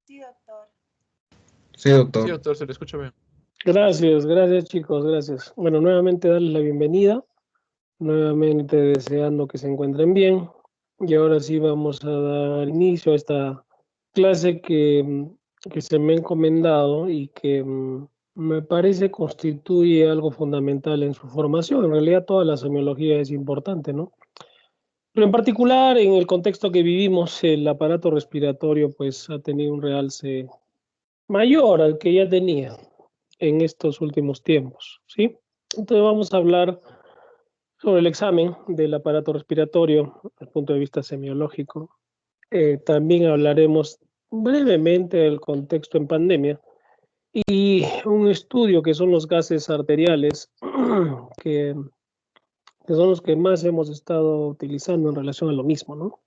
Sí, doctor. Sí, doctor. Sí, doctor, se le escucha bien. Gracias chicos, gracias. Bueno, nuevamente darles la bienvenida, nuevamente deseando que se encuentren bien. Y ahora sí vamos a dar inicio a esta clase que se me ha encomendado y que me parece constituye algo fundamental en su formación. En realidad toda la semiología es importante, ¿no? Pero en particular, en el contexto que vivimos, el aparato respiratorio pues ha tenido un realce mayor al que ya tenía en estos últimos tiempos, ¿sí? Entonces vamos a hablar sobre el examen del aparato respiratorio desde el punto de vista semiológico. También hablaremos brevemente del contexto en pandemia y un estudio que son los gases arteriales, que son los que más hemos estado utilizando en relación a lo mismo, ¿no?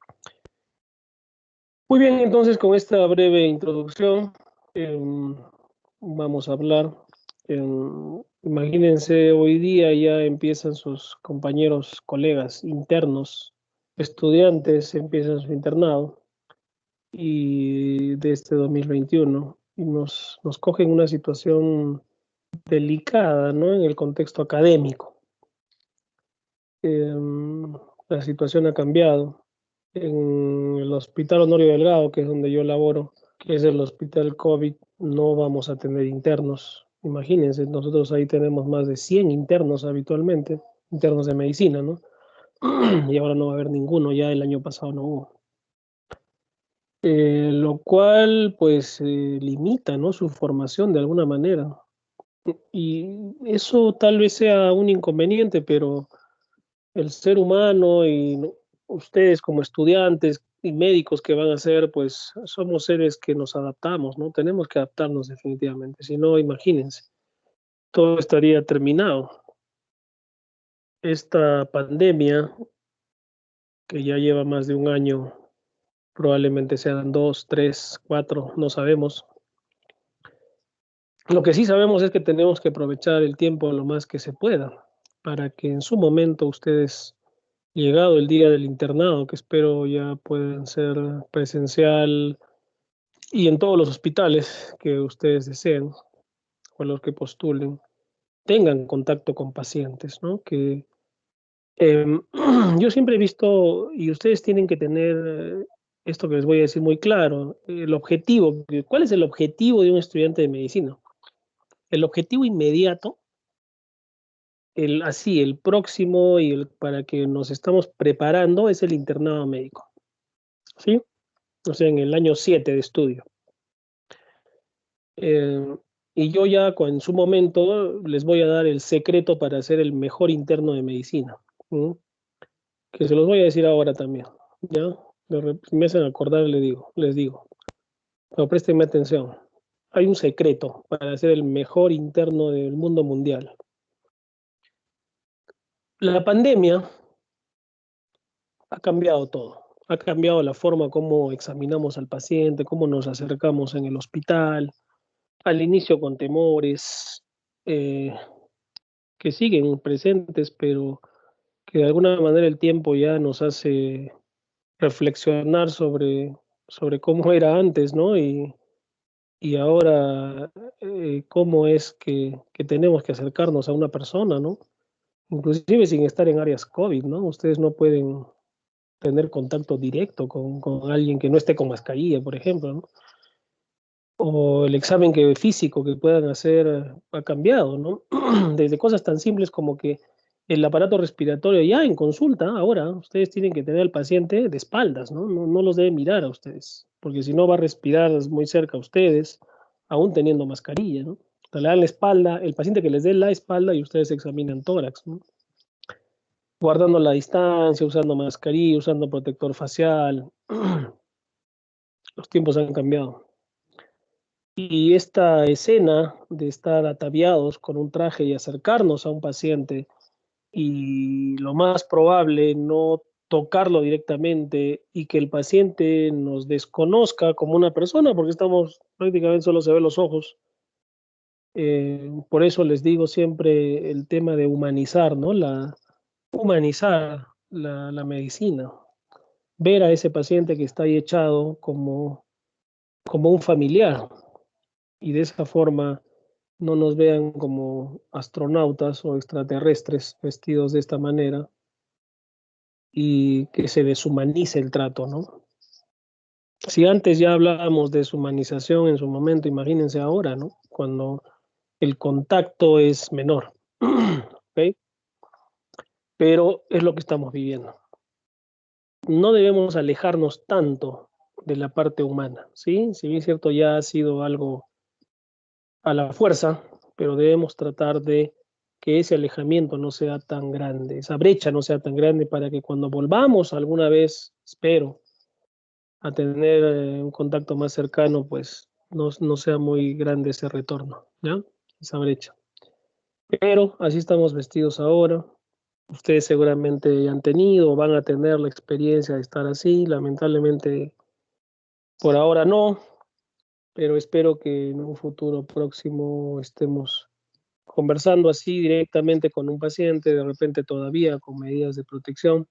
Muy bien, entonces con esta breve introducción vamos a hablar. Imagínense, hoy día ya empiezan sus compañeros, colegas internos, estudiantes, empiezan su internado y de este 2021 y nos cogen una situación delicada, ¿no? En el contexto académico. La situación ha cambiado. En el Hospital Honorio Delgado, que es donde yo laboro, que es el hospital COVID, no vamos a tener internos. Imagínense, nosotros ahí tenemos más de 100 internos habitualmente, internos de medicina, ¿no? Y ahora no va a haber ninguno, ya el año pasado no hubo. Lo cual, pues, limita, ¿no? Su formación de alguna manera. Y eso tal vez sea un inconveniente, pero el ser humano y ustedes como estudiantes y médicos que van a ser, pues somos seres que nos adaptamos, ¿no? Tenemos que adaptarnos definitivamente, si no, imagínense, todo estaría terminado. Esta pandemia, que ya lleva más de un año, probablemente sean 2, 3, 4, no sabemos. Lo que sí sabemos es que tenemos que aprovechar el tiempo lo más que se pueda, para que en su momento ustedes, llegado el día del internado, que espero ya puedan ser presencial y en todos los hospitales que ustedes deseen o los que postulen, tengan contacto con pacientes, ¿no? Que yo siempre he visto, y ustedes tienen que tener esto que les voy a decir muy claro, el objetivo. ¿Cuál es el objetivo de un estudiante de medicina? El objetivo inmediato, el próximo y para que nos estamos preparando es el internado médico, ¿sí? O sea, en el año 7 de estudio. Y yo ya en su momento les voy a dar el secreto para ser el mejor interno de medicina, ¿sí? Que se los voy a decir ahora también, ¿ya? Si me hacen acordar, les digo, pero préstenme atención. Hay un secreto para ser el mejor interno del mundo mundial. La pandemia ha cambiado todo. Ha cambiado la forma como examinamos al paciente, cómo nos acercamos en el hospital, al inicio con temores que siguen presentes, pero que de alguna manera el tiempo ya nos hace reflexionar sobre cómo era antes, ¿no? Y ahora cómo es que tenemos que acercarnos a una persona, ¿no? Inclusive sin estar en áreas COVID, ¿no? Ustedes no pueden tener contacto directo con alguien que no esté con mascarilla, por ejemplo, ¿no? O el examen físico que puedan hacer ha cambiado, ¿no? Desde cosas tan simples como que el aparato respiratorio ya en consulta, ahora ustedes tienen que tener al paciente de espaldas, ¿no? No los deben mirar a ustedes, porque si no va a respirar muy cerca a ustedes, aún teniendo mascarilla, ¿no? Entonces, le dan la espalda, el paciente que les dé la espalda y ustedes examinan tórax, ¿no? Guardando la distancia, usando mascarilla, usando protector facial. Los tiempos han cambiado. Y esta escena de estar ataviados con un traje y acercarnos a un paciente y lo más probable no tocarlo directamente y que el paciente nos desconozca como una persona, porque estamos prácticamente solo se ven los ojos. Por eso les digo siempre el tema de humanizar, ¿no? Humanizar la medicina. Ver a ese paciente que está ahí echado como como un familiar, y de esa forma no nos vean como astronautas o extraterrestres vestidos de esta manera y que se deshumanice el trato, ¿no? Si antes ya hablábamos de deshumanización en su momento, imagínense ahora, ¿no? Cuando el contacto es menor, ¿ok? Pero es lo que estamos viviendo. No debemos alejarnos tanto de la parte humana, ¿sí? Si bien es cierto, ya ha sido algo a la fuerza, pero debemos tratar de que ese alejamiento no sea tan grande, esa brecha no sea tan grande para que cuando volvamos alguna vez, espero, a tener un contacto más cercano, pues no sea muy grande ese retorno, ¿ya? Esa brecha. Pero así estamos vestidos ahora. Ustedes seguramente ya han tenido o van a tener la experiencia de estar así. Lamentablemente, por ahora no, pero espero que en un futuro próximo estemos conversando así directamente con un paciente, de repente todavía con medidas de protección,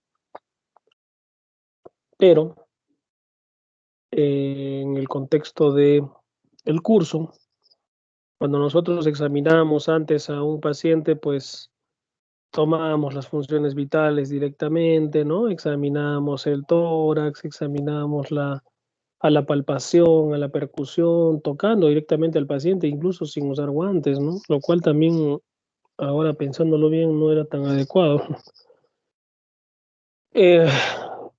pero en el contexto de el curso, cuando nosotros examinamos antes a un paciente, pues tomamos las funciones vitales directamente, ¿no? Examinamos el tórax, examinamos a la palpación, a la percusión, tocando directamente al paciente, incluso sin usar guantes, ¿no? Lo cual también, ahora pensándolo bien, no era tan adecuado. Eh,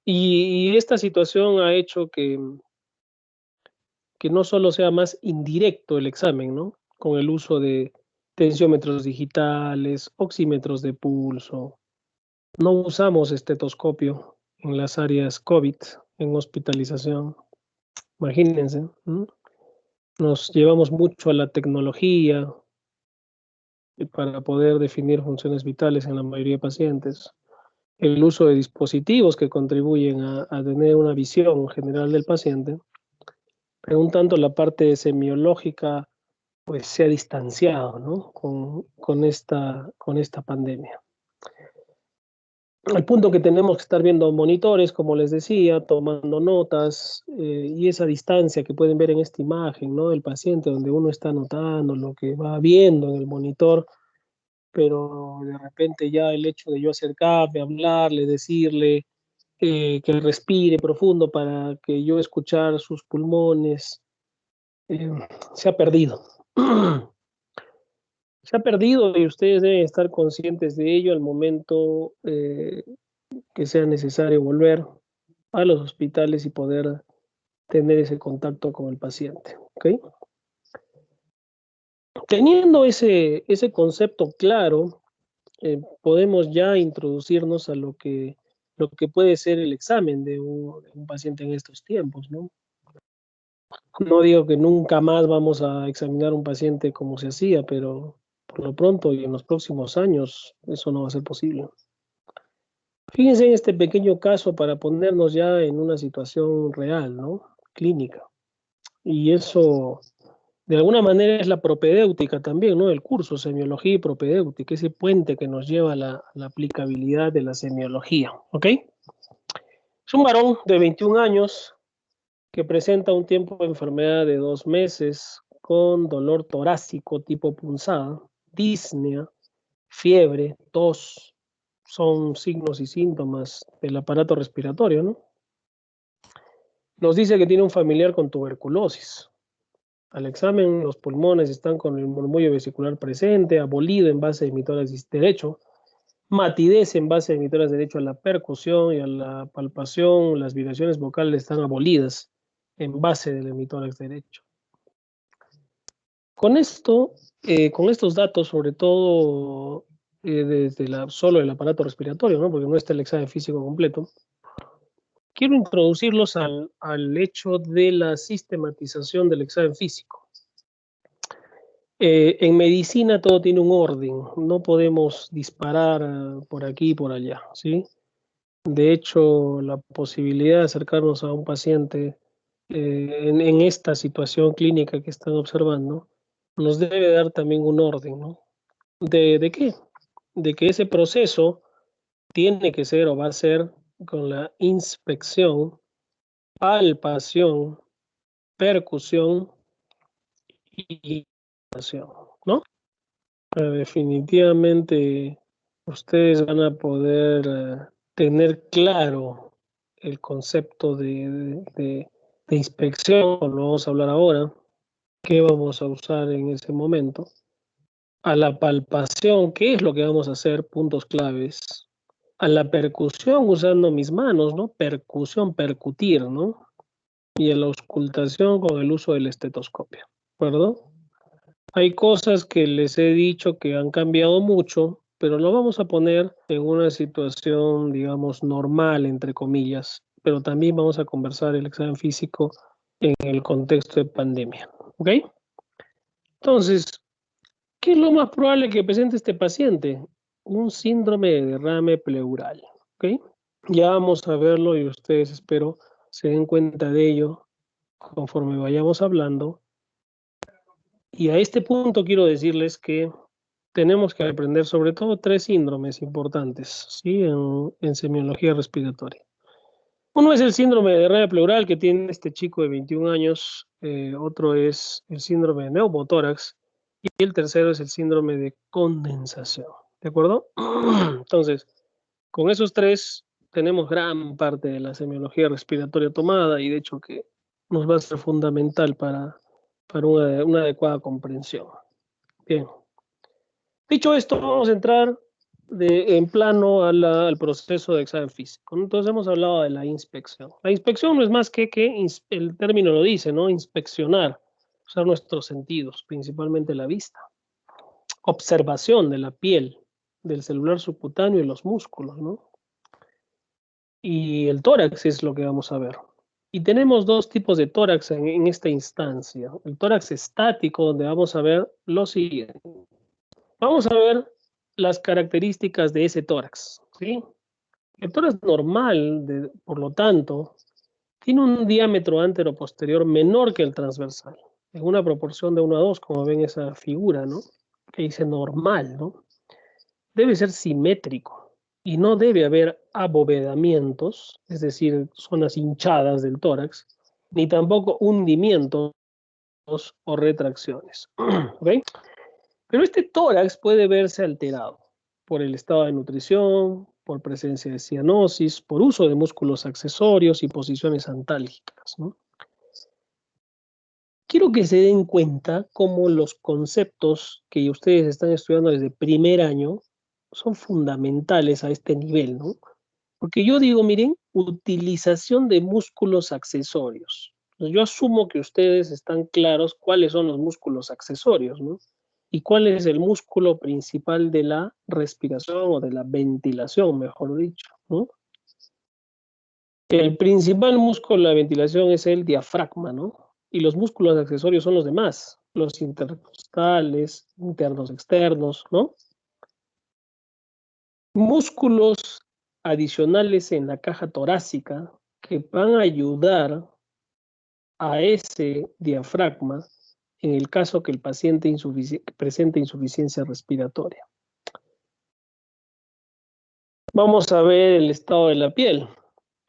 y esta situación ha hecho que no solo sea más indirecto el examen, ¿no? Con el uso de tensiómetros digitales, oxímetros de pulso. No usamos estetoscopio en las áreas COVID, en hospitalización. Imagínense, ¿no? Nos llevamos mucho a la tecnología para poder definir funciones vitales en la mayoría de pacientes. El uso de dispositivos que contribuyen a tener una visión general del paciente, pero un tanto la parte semiológica pues se ha distanciado, ¿no? Con esta pandemia. Al punto que tenemos que estar viendo monitores, como les decía, tomando notas y esa distancia que pueden ver en esta imagen, ¿no? Del paciente, donde uno está notando lo que va viendo en el monitor, pero de repente ya el hecho de yo acercarme, hablarle, decirle que respire profundo para que yo escuchar sus pulmones, eh, se ha perdido. Se ha perdido y ustedes deben estar conscientes de ello al momento que sea necesario volver a los hospitales y poder tener ese contacto con el paciente. ¿Okay? Teniendo ese concepto claro, podemos ya introducirnos a lo que puede ser el examen de un paciente en estos tiempos, ¿no? No digo que nunca más vamos a examinar un paciente como se hacía, pero por lo pronto y en los próximos años eso no va a ser posible. Fíjense en este pequeño caso para ponernos ya en una situación real, ¿no? Clínica. Y eso, de alguna manera, es la propedéutica también, ¿no? El curso, semiología y propedéutica, ese puente que nos lleva a la aplicabilidad de la semiología, ¿ok? Es un varón de 21 años que presenta un tiempo de enfermedad de 2 meses con dolor torácico tipo punzada, disnea, fiebre, tos, son signos y síntomas del aparato respiratorio, ¿no? Nos dice que tiene un familiar con tuberculosis. Al examen, los pulmones están con el murmullo vesicular presente, abolido en base de hemitórax derecho, matidez en base de hemitórax derecho a la percusión y a la palpación, las vibraciones vocales están abolidas en base del hemitórax derecho. Con esto, con estos datos, sobre todo desde solo el aparato respiratorio, ¿no? Porque no está el examen físico completo, quiero introducirlos al hecho de la sistematización del examen físico. En medicina todo tiene un orden, no podemos disparar por aquí y por allá, ¿sí? De hecho, la posibilidad de acercarnos a un paciente en esta situación clínica que están observando nos debe dar también un orden, ¿no? ¿De qué? De que ese proceso tiene que ser o va a ser con la inspección, palpación, percusión y ¿no? Definitivamente ustedes van a poder tener claro el concepto de inspección, lo vamos a hablar ahora, qué vamos a usar en ese momento, a la palpación, qué es lo que vamos a hacer, puntos claves, a la percusión usando mis manos, ¿no? Percusión, percutir, ¿no? Y a la auscultación con el uso del estetoscopio, ¿de acuerdo? Hay cosas que les he dicho que han cambiado mucho, pero lo vamos a poner en una situación, digamos, normal, entre comillas, pero también vamos a conversar el examen físico en el contexto de pandemia, ¿ok? Entonces, ¿qué es lo más probable que presente este paciente? Un síndrome de derrame pleural, ¿ok? Ya vamos a verlo y ustedes espero se den cuenta de ello conforme vayamos hablando. Y a este punto quiero decirles que tenemos que aprender sobre todo 3 síndromes importantes, ¿sí? En semiología respiratoria. Uno es el síndrome de derrame pleural que tiene este chico de 21 años, otro es el síndrome de neumotórax y el tercero es el síndrome de condensación, ¿de acuerdo? Entonces, con esos 3 tenemos gran parte de la semiología respiratoria tomada y de hecho que nos va a ser fundamental para una adecuada comprensión. Bien. Dicho esto, vamos a entrar en plano al proceso de examen físico. Entonces hemos hablado de la inspección. La inspección no es más que el término lo dice, ¿no? Inspeccionar, usar nuestros sentidos, principalmente la vista. Observación de la piel, del celular subcutáneo y los músculos, ¿no? Y el tórax es lo que vamos a ver. Y tenemos 2 tipos de tórax en esta instancia. El tórax estático, donde vamos a ver lo siguiente. Vamos a ver las características de ese tórax, ¿sí? El tórax normal, por lo tanto, tiene un diámetro antero-posterior menor que el transversal, en una proporción de 1 a 2, como ven esa figura, ¿no? Que dice normal, ¿no? Debe ser simétrico y no debe haber abovedamientos, es decir, zonas hinchadas del tórax, ni tampoco hundimientos o retracciones, ¿ok? Pero este tórax puede verse alterado por el estado de nutrición, por presencia de cianosis, por uso de músculos accesorios y posiciones antálgicas, ¿no? Quiero que se den cuenta cómo los conceptos que ustedes están estudiando desde primer año son fundamentales a este nivel, ¿no? Porque yo digo, miren, utilización de músculos accesorios. Yo asumo que ustedes están claros cuáles son los músculos accesorios, ¿no? Y cuál es el músculo principal de la respiración o de la ventilación, mejor dicho, ¿no? El principal músculo de la ventilación es el diafragma, ¿no? Y los músculos accesorios son los demás, los intercostales, internos, externos, ¿no? Músculos adicionales en la caja torácica que van a ayudar a ese diafragma en el caso que el paciente presente insuficiencia respiratoria. Vamos a ver el estado de la piel,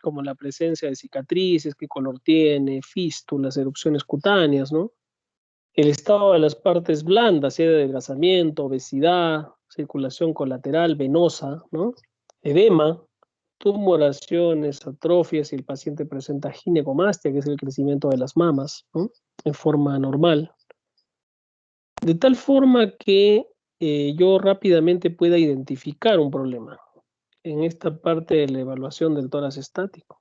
como la presencia de cicatrices, qué color tiene, fístulas, erupciones cutáneas, ¿no? El estado de las partes blandas, sea de adelgazamiento, obesidad, circulación colateral, venosa, ¿no? Edema, tumoraciones, atrofias, si el paciente presenta ginecomastia, que es el crecimiento de las mamas, ¿no? En forma normal. De tal forma que yo rápidamente pueda identificar un problema en esta parte de la evaluación del tórax estático.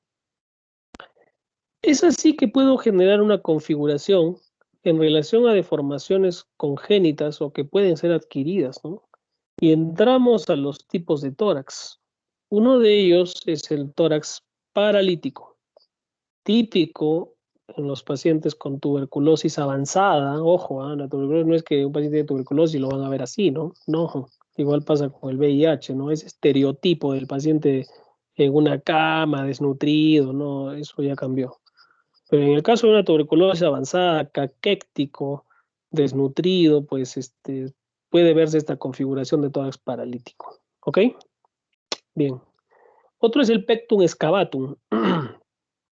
Es así que puedo generar una configuración en relación a deformaciones congénitas o que pueden ser adquiridas, ¿no? Y entramos a los tipos de tórax. Uno de ellos es el tórax paralítico, típico en los pacientes con tuberculosis avanzada. Ojo, la tuberculosis no es que un paciente de tuberculosis lo van a ver así, ¿no? No, igual pasa con el VIH, ¿no? Ese estereotipo del paciente en una cama, desnutrido, ¿no? Eso ya cambió. Pero en el caso de una tuberculosis avanzada, caquéctico, desnutrido, pues puede verse esta configuración de tórax paralítico. ¿Ok? Bien. Otro es el pectum excavatum.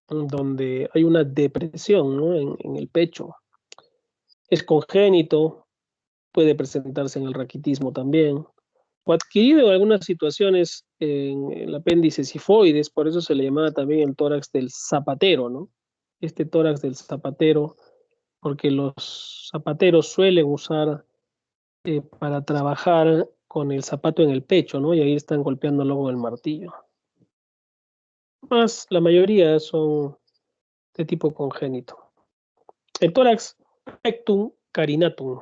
donde hay una depresión, ¿no? en el pecho. Es congénito, puede presentarse en el raquitismo también, o adquirido en algunas situaciones en el apéndice sifoides, por eso se le llamaba también el tórax del zapatero, ¿no? Este tórax del zapatero, porque los zapateros suelen usar para trabajar con el zapato en el pecho, ¿no? Y ahí están golpeando luego el martillo. Más la mayoría son de tipo congénito. El tórax rectum carinatum,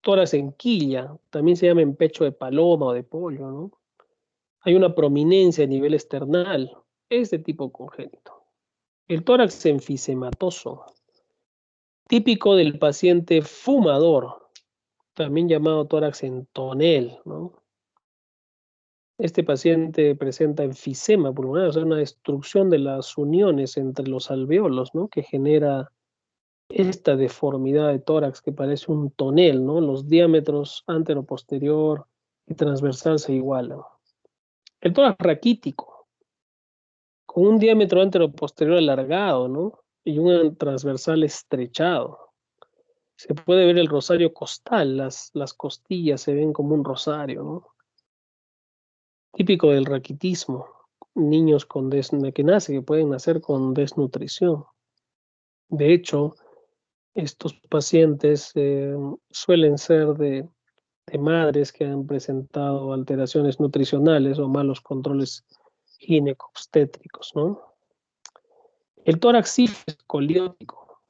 tórax en quilla, también se llama en pecho de paloma o de pollo, ¿no? Hay una prominencia a nivel esternal, es de tipo congénito. El tórax enfisematoso, típico del paciente fumador, también llamado tórax en tonel, ¿no? Este paciente presenta enfisema pulmonar, o sea, una destrucción de las uniones entre los alveolos, ¿no? Que genera esta deformidad de tórax que parece un tonel, ¿no? Los diámetros antero-posterior y transversal se igualan. El tórax raquítico, con un diámetro antero-posterior alargado, ¿no? Y un transversal estrechado. Se puede ver el rosario costal, las costillas se ven como un rosario, ¿no? Típico del raquitismo, niños con que pueden nacer con desnutrición. De hecho, estos pacientes suelen ser de madres que han presentado alteraciones nutricionales o malos controles ginecobstétricos, ¿no? El tórax escoliótico,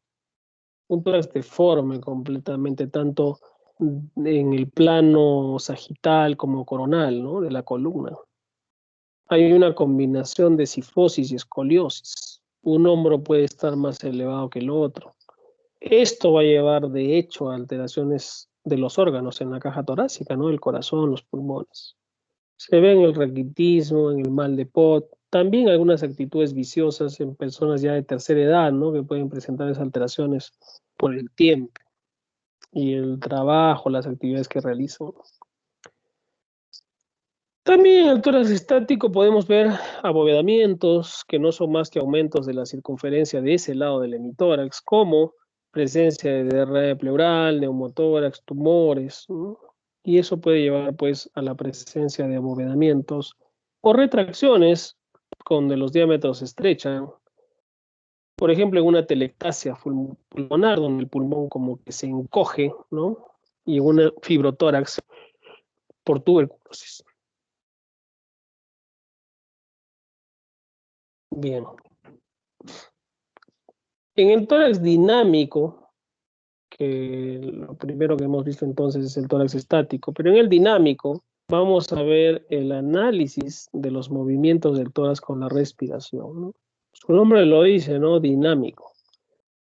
un tórax deforme completamente, tanto en el plano sagital como coronal, ¿no? De la columna. Hay una combinación de cifosis y escoliosis. Un hombro puede estar más elevado que el otro. Esto va a llevar, de hecho, a alteraciones de los órganos en la caja torácica, ¿no? El corazón, los pulmones. Se ve en el raquitismo, en el mal de Pot, también algunas actitudes viciosas en personas ya de tercera edad, ¿no? Que pueden presentar esas alteraciones por el tiempo y el trabajo, las actividades que realizan. También en el tórax estático podemos ver abovedamientos que no son más que aumentos de la circunferencia de ese lado del hemitórax, como presencia de derrame pleural, neumotórax, tumores, ¿no? Y eso puede llevar pues a la presencia de abovedamientos o retracciones donde los diámetros se estrechan. Por ejemplo, en una telectasia pulmonar, donde el pulmón como que se encoge, ¿no? Y en una fibrotórax por tuberculosis. Bien. En el tórax dinámico, que lo primero que hemos visto entonces es el tórax estático, pero en el dinámico vamos a ver el análisis de los movimientos del tórax con la respiración, ¿no? Su nombre lo dice, ¿no? Dinámico.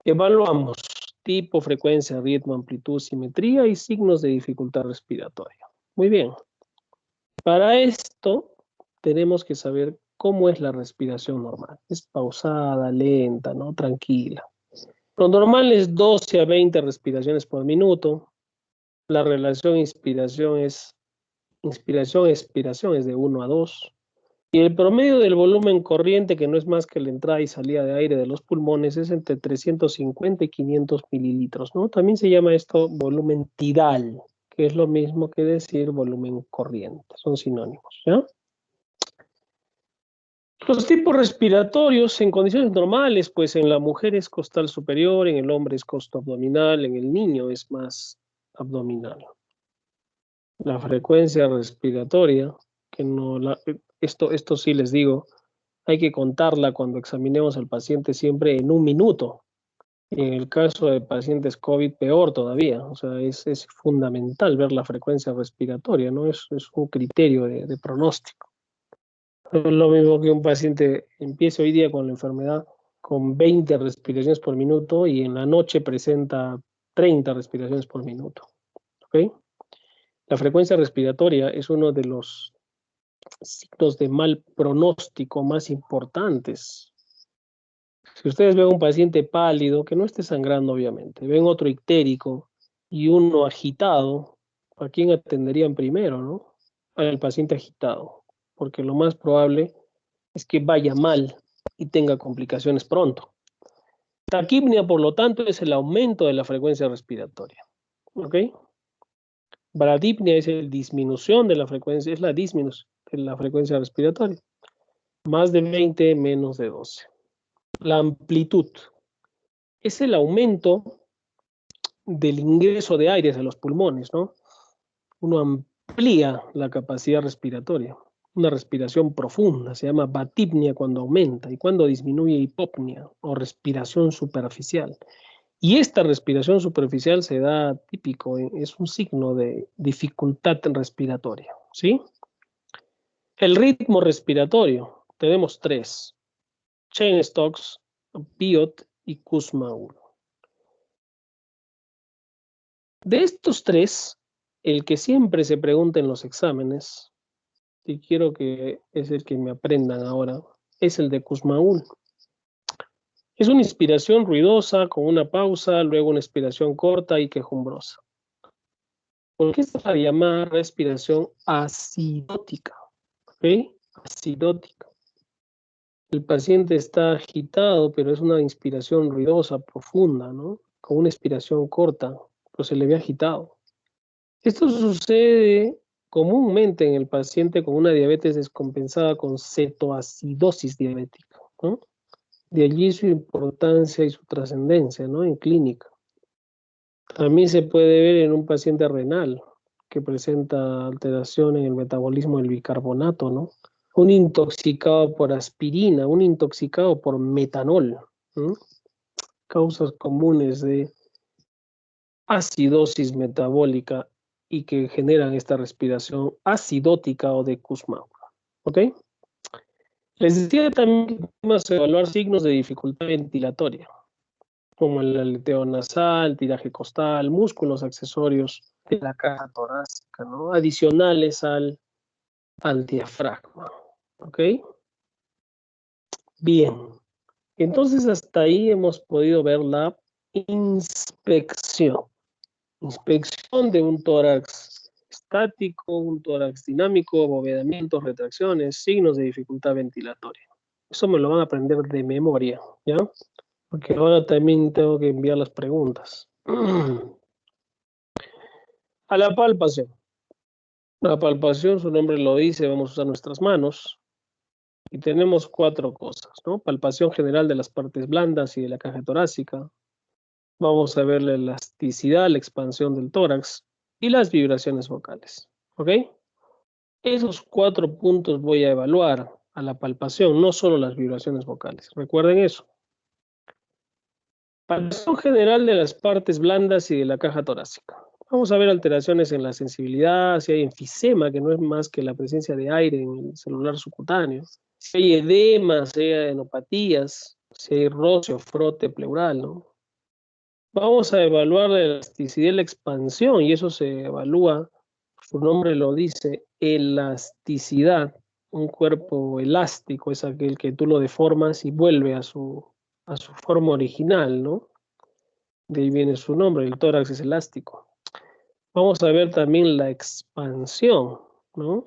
Evaluamos tipo, frecuencia, ritmo, amplitud, simetría y signos de dificultad respiratoria. Muy bien. Para esto tenemos que saber cómo es la respiración normal. Es pausada, lenta, ¿no? Tranquila. Lo normal es 12 a 20 respiraciones por minuto. La relación inspiración-expiración es de 1 a 2. Y el promedio del volumen corriente, que no es más que la entrada y salida de aire de los pulmones, es entre 350 y 500 mililitros, ¿no? También se llama esto volumen tidal, que es lo mismo que decir volumen corriente. Son sinónimos, ¿ya? Los tipos respiratorios en condiciones normales, pues en la mujer es costal superior, en el hombre es costoabdominal, en el niño es más abdominal. La frecuencia respiratoria, que no esto sí les digo, hay que contarla cuando examinemos al paciente siempre en 1 minuto. Y en el caso de pacientes COVID, peor todavía. O sea, es fundamental ver la frecuencia respiratoria, ¿no? Es un criterio de pronóstico. No es lo mismo que un paciente empiece hoy día con la enfermedad con 20 respiraciones por minuto y en la noche presenta 30 respiraciones por minuto. ¿Okay? La frecuencia respiratoria es uno de los signos de mal pronóstico más importantes. Si ustedes ven un paciente pálido, que no esté sangrando obviamente, ven otro ictérico y uno agitado, ¿a quién atenderían primero, no? Al paciente agitado, porque lo más probable es que vaya mal y tenga complicaciones pronto. Taquipnia, por lo tanto, es el aumento de la frecuencia respiratoria. ¿Ok? Bradipnia es la disminución de la frecuencia, es la disminución de la frecuencia respiratoria. Más de 20, menos de 12. La amplitud es el aumento del ingreso de aire a los pulmones, ¿no? Uno amplía la capacidad respiratoria. Una respiración profunda se llama batipnia cuando aumenta y cuando disminuye hipopnia o respiración superficial. Y esta respiración superficial se da típico, es un signo de dificultad respiratoria, ¿sí? El ritmo respiratorio, tenemos 3, Cheyne-Stokes, Biot y Kussmaul. De estos 3, el que siempre se pregunta en los exámenes, y quiero que es el que me aprendan ahora, es el de Kussmaul. Es una inspiración ruidosa con una pausa, luego una expiración corta y quejumbrosa. Porque esta es la llamada respiración acidótica. ¿Ok? Acidótica. El paciente está agitado, pero es una inspiración ruidosa, profunda, ¿no? Con una expiración corta, pero se le ve agitado. Esto sucede comúnmente en el paciente con una diabetes descompensada con cetoacidosis diabética, ¿no? De allí su importancia y su trascendencia, ¿no? En clínica. También se puede ver en un paciente renal que presenta alteración en el metabolismo del bicarbonato, ¿no? Un intoxicado por aspirina, un intoxicado por metanol, ¿no? Causas comunes de acidosis metabólica y que generan esta respiración acidótica o de Kussmaul. ¿Ok? Les decía también que podemos evaluar signos de dificultad ventilatoria, como el aleteo nasal, tiraje costal, músculos accesorios de la caja torácica, ¿no? Adicionales al diafragma. ¿Ok? Bien. Entonces hasta ahí hemos podido ver la inspección. Inspección de un tórax estático, un tórax dinámico, abovedamientos, retracciones, signos de dificultad ventilatoria. Eso me lo van a aprender de memoria, ¿ya? Porque ahora también tengo que enviar las preguntas. A la palpación. La palpación, su nombre lo dice, vamos a usar nuestras manos. Y tenemos 4 cosas, ¿no? Palpación general de las partes blandas y de la caja torácica. Vamos a ver la elasticidad, la expansión del tórax y las vibraciones vocales. ¿Ok? Esos 4 puntos voy a evaluar a la palpación, no solo las vibraciones vocales. Recuerden eso. Palpación general de las partes blandas y de la caja torácica. Vamos a ver alteraciones en la sensibilidad, si hay enfisema, que no es más que la presencia de aire en el celular subcutáneo, si hay edema, si hay adenopatías, si hay roce o frote pleural, ¿no? Vamos a evaluar la elasticidad y la expansión, y eso se evalúa, su nombre lo dice, elasticidad. Un cuerpo elástico es aquel que tú lo deformas y vuelve a su forma original, ¿no? De ahí viene su nombre, el tórax es elástico. Vamos a ver también la expansión, ¿no?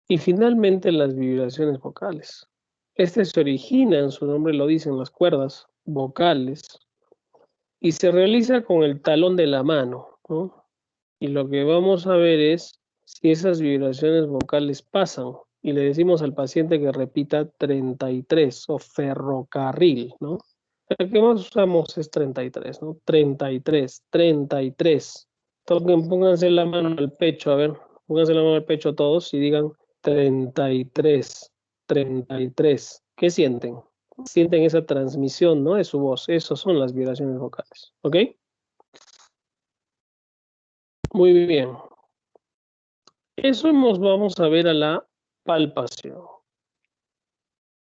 Y finalmente las vibraciones vocales. Este se origina, en su nombre lo dice, en las cuerdas vocales y se realiza con el talón de la mano, ¿no? Y lo que vamos a ver es si esas vibraciones vocales pasan y le decimos al paciente que repita 33 o ferrocarril, ¿no? El que más usamos es 33, ¿no? 33, 33. Toquen, pónganse la mano al pecho, a ver, pónganse la mano al pecho todos y digan 33, 33. ¿Qué sienten? Sienten esa transmisión, ¿no? De su voz. Esas son las vibraciones vocales, ¿ok? Muy bien. Eso vamos a ver a la palpación.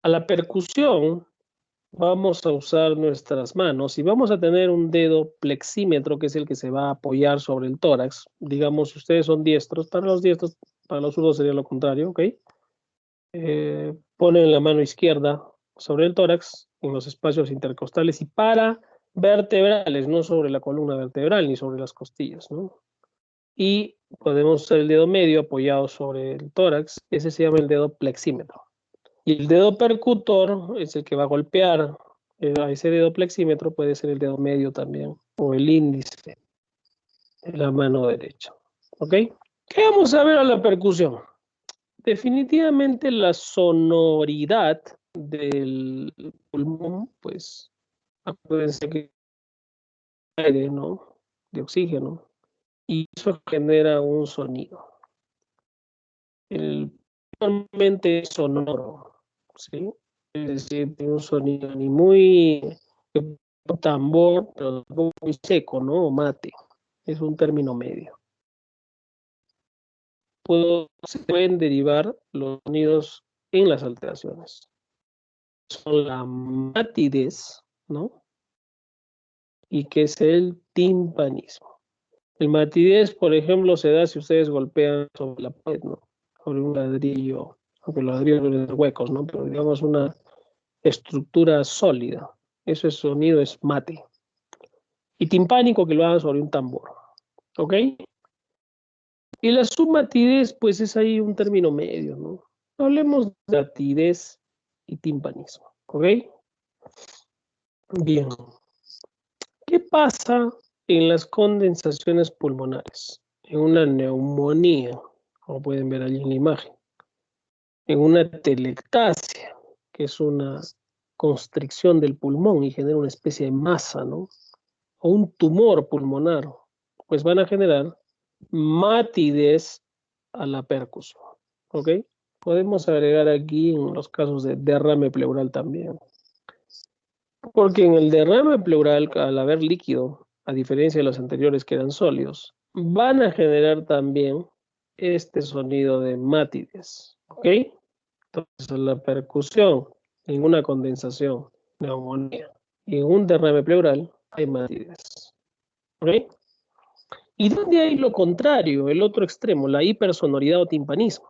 A la percusión vamos a usar nuestras manos y vamos a tener un dedo plexímetro, que es el que se va a apoyar sobre el tórax. Digamos, si ustedes son diestros, para los diestros, para los zurdos sería lo contrario, ¿ok? Ponen la mano izquierda sobre el tórax, en los espacios intercostales y para vertebrales, no sobre la columna vertebral ni sobre las costillas, ¿no? Y podemos usar el dedo medio apoyado sobre el tórax, ese se llama el dedo plexímetro. Y el dedo percutor es el que va a golpear a ese dedo plexímetro, puede ser el dedo medio también, o el índice de la mano derecha. ¿Ok? ¿Qué vamos a ver a la percusión? Definitivamente la sonoridad del pulmón, pues acuérdense que hay aire, ¿no? De oxígeno, y eso genera un sonido. El normalmente es sonoro, ¿sí? Es decir, tiene un sonido ni muy tambor, pero tampoco muy seco, ¿no? O mate. Es un término medio. Se pueden derivar los sonidos en las alteraciones. Son la matidez, ¿no? Y que es el timpanismo. El matidez, por ejemplo, se da si ustedes golpean sobre la pared, ¿no? Sobre un ladrillo, aunque los ladrillos tienen huecos, ¿no? Pero digamos una estructura sólida. Ese sonido es mate. Y timpánico que lo hagan sobre un tambor. ¿Ok? Y la submatidez, pues es ahí un término medio, ¿no? Hablemos de matidez y timpanismo. ¿Ok? Bien. ¿Qué pasa en las condensaciones pulmonares? En una neumonía, como pueden ver allí en la imagen. En una telectasia, que es una constricción del pulmón y genera una especie de masa, ¿no? O un tumor pulmonar, pues van a generar matidez a la percusión. ¿Ok? Podemos agregar aquí en los casos de derrame pleural también. Porque en el derrame pleural, al haber líquido, a diferencia de los anteriores que eran sólidos, van a generar también este sonido de matidez. ¿Ok? Entonces, la percusión en una condensación, neumonía, y en un derrame pleural hay matidez. ¿Ok? ¿Y dónde hay lo contrario, el otro extremo, la hipersonoridad o timpanismo?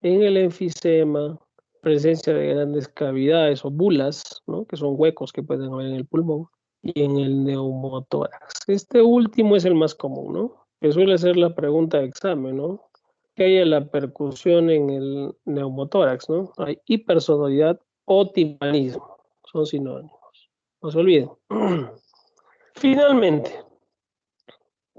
En el enfisema, presencia de grandes cavidades o bulas, ¿no? Que son huecos que pueden haber en el pulmón, y en el neumotórax. Este último es el más común, ¿no? Que suele ser la pregunta de examen, ¿no? Que haya la percusión en el neumotórax, ¿no? Hay hipersonoridad o timpanismo, son sinónimos. No se olviden. Finalmente,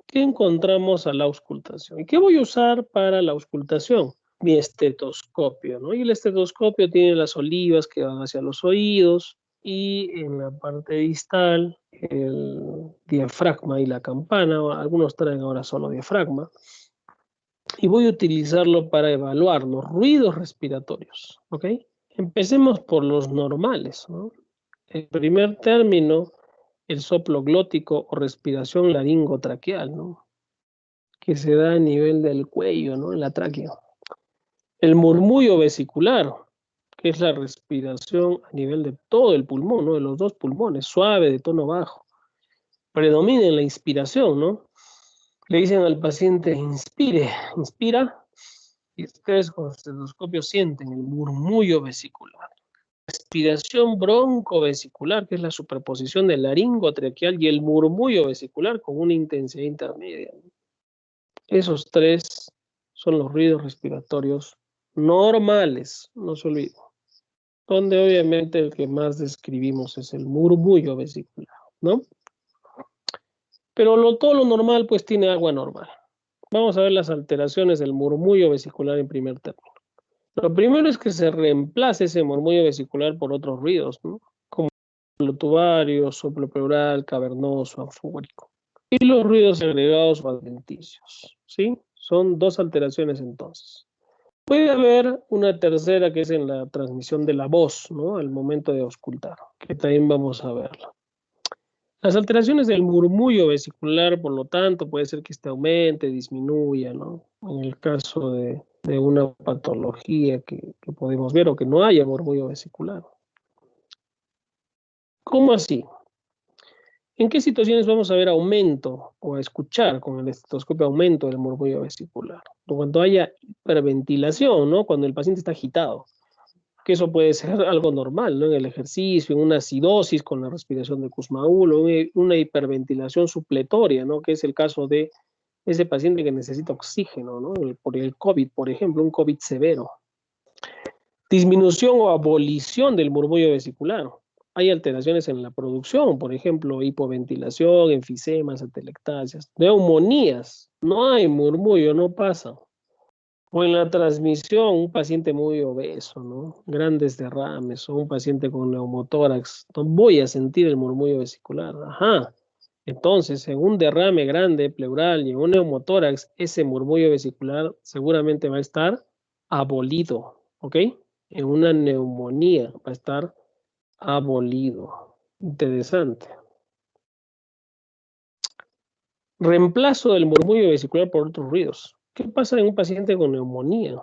¿qué encontramos a la auscultación? ¿Y qué voy a usar para la auscultación? Mi estetoscopio, ¿no? Y el estetoscopio tiene las olivas que van hacia los oídos y en la parte distal el diafragma y la campana. Algunos traen ahora solo diafragma. Y voy a utilizarlo para evaluar los ruidos respiratorios, ¿ok? Empecemos por los normales, ¿no? En primer término, el soplo glótico o respiración laringotraqueal, ¿no? Que se da a nivel del cuello, ¿no? En la tráquea. El murmullo vesicular, que es la respiración a nivel de todo el pulmón, ¿no? De los dos pulmones, suave, de tono bajo. Predomina en la inspiración, ¿no? Le dicen al paciente, inspire, inspira, y ustedes con el estetoscopio sienten el murmullo vesicular. Respiración broncovesicular, que es la superposición del laringotraqueal y el murmullo vesicular con una intensidad intermedia. Esos tres son los ruidos respiratorios normales, no se olviden. Donde obviamente el que más describimos es el murmullo vesicular, ¿no? Pero todo lo normal pues tiene agua normal. Vamos a ver las alteraciones del murmullo vesicular en primer término. Lo primero es que se reemplace ese murmullo vesicular por otros ruidos, ¿no? Como soplo tubario, soplo pleural, cavernoso, anfórico. Y los ruidos agregados o adventicios, ¿sí? Son dos alteraciones entonces. Puede haber una tercera que es en la transmisión de la voz, ¿no? Al momento de auscultar, que también vamos a verla. Las alteraciones del murmullo vesicular, por lo tanto, puede ser que este aumente, disminuya, ¿no? En el caso de una patología que podemos ver o que no haya murmullo vesicular. ¿Cómo así? ¿En qué situaciones vamos a ver aumento o a escuchar con el estetoscopio aumento del murmullo vesicular? Cuando haya hiperventilación, ¿no? Cuando el paciente está agitado. Que eso puede ser algo normal, ¿no? En el ejercicio, en una acidosis con la respiración de Kussmaul, o una hiperventilación supletoria, ¿no? Que es el caso de ese paciente que necesita oxígeno, ¿no? Por el COVID, por ejemplo, un COVID severo. Disminución o abolición del murmullo vesicular. Hay alteraciones en la producción, por ejemplo, hipoventilación, enfisemas, atelectasias, neumonías. No hay murmullo, no pasa. O en la transmisión, un paciente muy obeso, ¿no? Grandes derrames, o un paciente con neumotórax. No voy a sentir el murmullo vesicular. Ajá. Entonces, en un derrame grande pleural y en un neumotórax, ese murmullo vesicular seguramente va a estar abolido, ¿ok? En una neumonía va a estar abolido. Interesante. Reemplazo del murmullo vesicular por otros ruidos. ¿Qué pasa en un paciente con neumonía?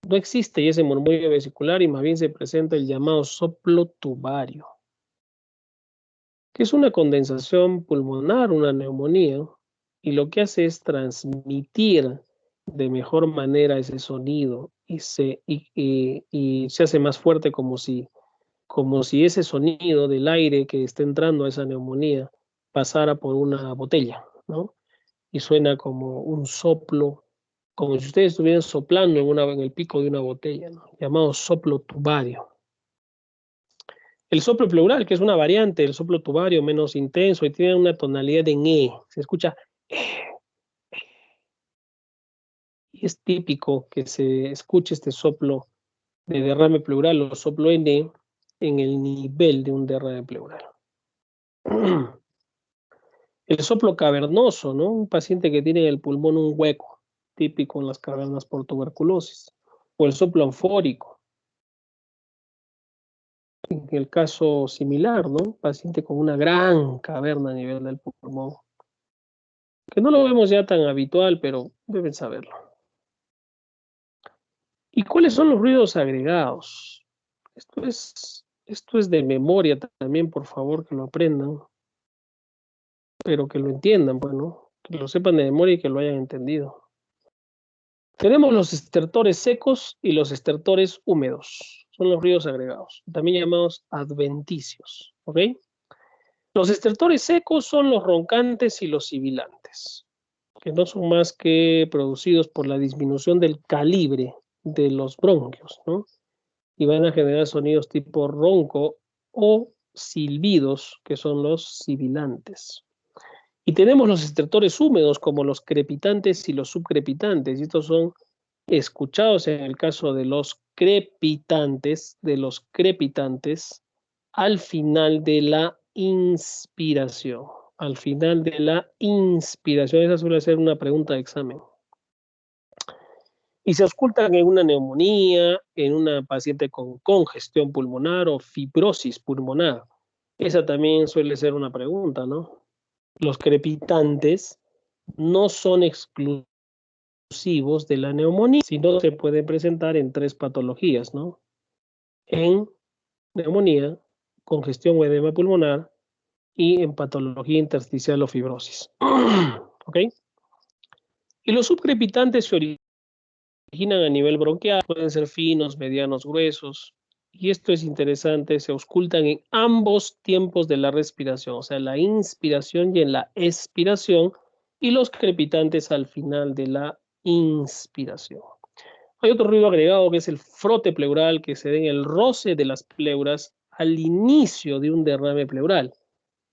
No existe ese murmullo vesicular y más bien se presenta el llamado soplo tubario, que es una condensación pulmonar, una neumonía, y lo que hace es transmitir de mejor manera ese sonido y se hace más fuerte como si ese sonido del aire que está entrando a esa neumonía pasara por una botella, ¿no? Y suena como un soplo, como si ustedes estuvieran soplando en el pico de una botella, ¿no? Llamado soplo tubario. El soplo pleural, que es una variante del soplo tubario menos intenso y tiene una tonalidad en E, se escucha y es típico que se escuche este soplo de derrame pleural o soplo N en el nivel de un derrame pleural. El soplo cavernoso, ¿no? Un paciente que tiene en el pulmón un hueco, típico en las cavernas por tuberculosis. O el soplo anfórico. En el caso similar, ¿no? Paciente con una gran caverna a nivel del pulmón. Que no lo vemos ya tan habitual, pero deben saberlo. ¿Y cuáles son los ruidos agregados? Esto es de memoria también, por favor, que lo aprendan, pero que lo entiendan, bueno, que lo sepan de memoria y que lo hayan entendido. Tenemos los estertores secos y los estertores húmedos. Son los ruidos agregados, también llamados adventicios, ¿ok? Los estertores secos son los roncantes y los sibilantes, que no son más que producidos por la disminución del calibre de los bronquios, ¿no? Y van a generar sonidos tipo ronco o silbidos, que son los sibilantes. Y tenemos los estertores húmedos, como los crepitantes y los subcrepitantes, y estos son escuchados en el caso de los crepitantes, al final de la inspiración. Al final de la inspiración, esa suele ser una pregunta de examen. Y se auscultan en una neumonía, en una paciente con congestión pulmonar o fibrosis pulmonar. Esa también suele ser una pregunta, ¿no? Los crepitantes no son exclusivos de la neumonía, sino se pueden presentar en 3 patologías, ¿no? En neumonía, congestión o edema pulmonar y en patología intersticial o fibrosis. ¿Ok? Y los subcrepitantes se originan a nivel bronquial, pueden ser finos, medianos, gruesos. Y esto es interesante, se auscultan en ambos tiempos de la respiración, o sea, la inspiración y en la expiración, y los crepitantes al final de la inspiración. Hay otro ruido agregado que es el frote pleural, que se da en el roce de las pleuras al inicio de un derrame pleural,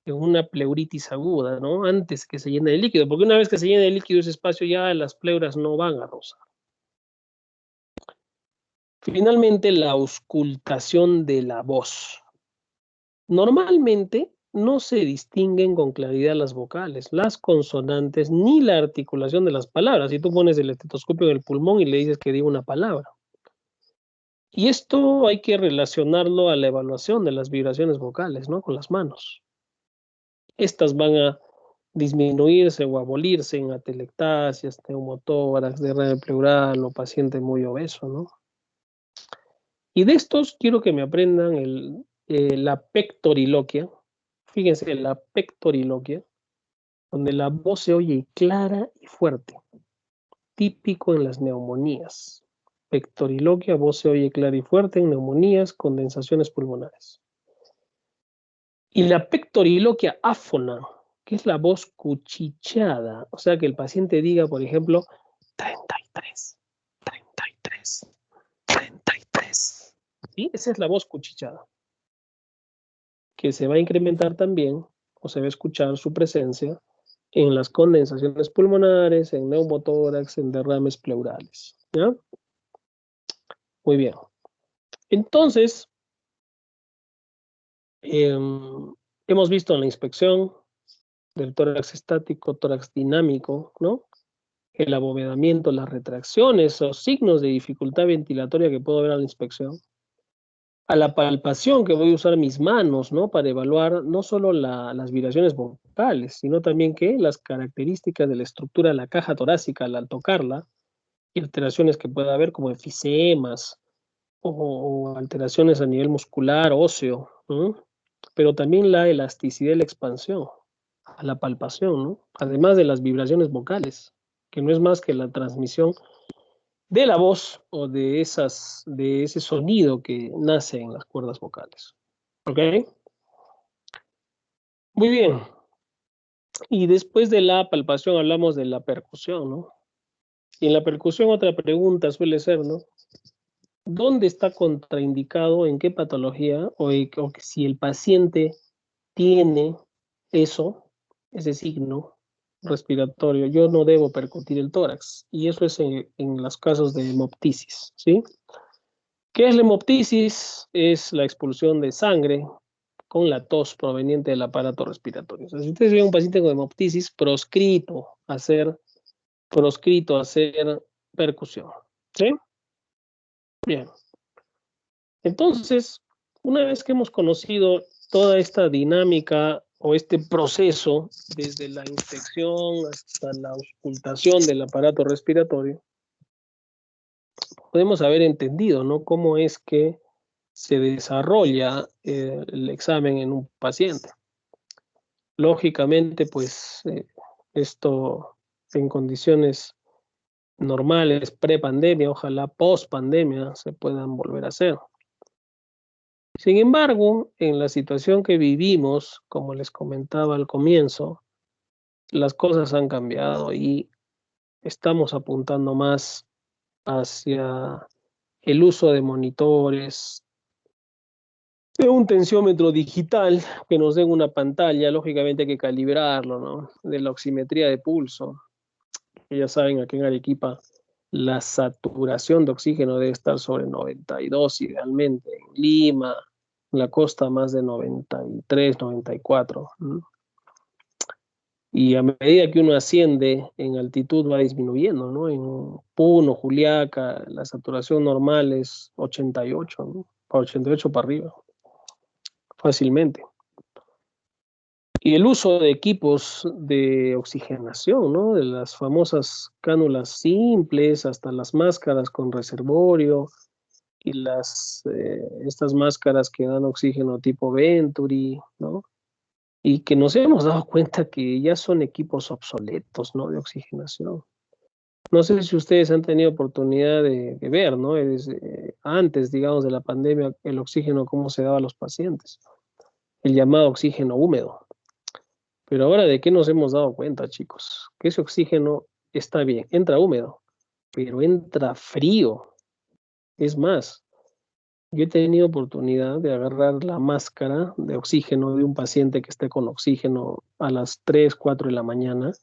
en una pleuritis aguda, ¿no? Antes que se llene de líquido, porque una vez que se llene de líquido ese espacio ya las pleuras no van a rozar. Finalmente, la auscultación de la voz. Normalmente no se distinguen con claridad las vocales, las consonantes, ni la articulación de las palabras. Si tú pones el estetoscopio en el pulmón y le dices que diga una palabra. Y esto hay que relacionarlo a la evaluación de las vibraciones vocales, ¿no? Con las manos. Estas van a disminuirse o abolirse en atelectasias, neumotórax, derrame pleural o paciente muy obeso, ¿no? Y de estos quiero que me aprendan la pectoriloquia. Fíjense, la pectoriloquia, donde la voz se oye clara y fuerte, típico en las neumonías. Pectoriloquia, voz se oye clara y fuerte en neumonías, condensaciones pulmonares. Y la pectoriloquia áfona, que es la voz cuchicheada, o sea que el paciente diga, por ejemplo, 33, 33, 33. ¿sí? Esa es la voz cuchicheada, que se va a incrementar también, o se va a escuchar su presencia en las condensaciones pulmonares, en neumotórax, en derrames pleurales, ¿ya? Muy bien. Entonces, hemos visto en la inspección del tórax estático, tórax dinámico, ¿no? El abovedamiento, las retracciones o signos de dificultad ventilatoria que puedo ver a la inspección. A la palpación que voy a usar mis manos, ¿no? Para evaluar no solo las vibraciones vocales, sino también que las características de la estructura de la caja torácica al tocarla y alteraciones que pueda haber como efisemas o alteraciones a nivel muscular, óseo, ¿no? Pero también la elasticidad y la expansión a la palpación, ¿no? Además de las vibraciones vocales, que no es más que la transmisión de la voz o de ese sonido que nace en las cuerdas vocales. ¿Ok? Muy bien. Y después de la palpación hablamos de la percusión, ¿no? Y en la percusión otra pregunta suele ser, ¿no? ¿Dónde está contraindicado, en qué patología, o que si el paciente tiene eso, ese signo respiratorio, yo no debo percutir el tórax? Y eso es en los casos de hemoptisis, ¿sí? ¿Qué es la hemoptisis? Es la expulsión de sangre con la tos proveniente del aparato respiratorio. O sea, si ustedes ven un paciente con hemoptisis, proscrito a hacer percusión. ¿Sí? Bien. Entonces, una vez que hemos conocido toda esta dinámica o este proceso, desde la infección hasta la auscultación del aparato respiratorio, podemos haber entendido, ¿no? Cómo es que se desarrolla el examen en un paciente. Lógicamente, pues esto en condiciones normales, pre-pandemia, ojalá post-pandemia se puedan volver a hacer. Sin embargo, en la situación que vivimos, como les comentaba al comienzo, las cosas han cambiado y estamos apuntando más hacia el uso de monitores, de un tensiómetro digital que nos den una pantalla. Lógicamente hay que calibrarlo, ¿no? De la oximetría de pulso, que ya saben, aquí en Arequipa la saturación de oxígeno debe estar sobre 92 idealmente. En Lima, en la costa más de 93, 94. Y a medida que uno asciende en altitud va disminuyendo, ¿no? En Puno, Juliaca, la saturación normal es 88, ¿no? 88 para arriba, fácilmente. Y el uso de equipos de oxigenación, ¿no? De las famosas cánulas simples hasta las máscaras con reservorio y estas máscaras que dan oxígeno tipo Venturi, ¿no? Y que nos hemos dado cuenta que ya son equipos obsoletos, ¿no? De oxigenación. No sé si ustedes han tenido oportunidad de ver, ¿no? Antes, digamos, de la pandemia, el oxígeno, cómo se daba a los pacientes. El llamado oxígeno húmedo. Pero ahora, ¿de qué nos hemos dado cuenta, chicos? Que ese oxígeno está bien, entra húmedo, pero entra frío. Es más, yo he tenido oportunidad de agarrar la máscara de oxígeno de un paciente que esté con oxígeno a las 3, 4 de la mañana,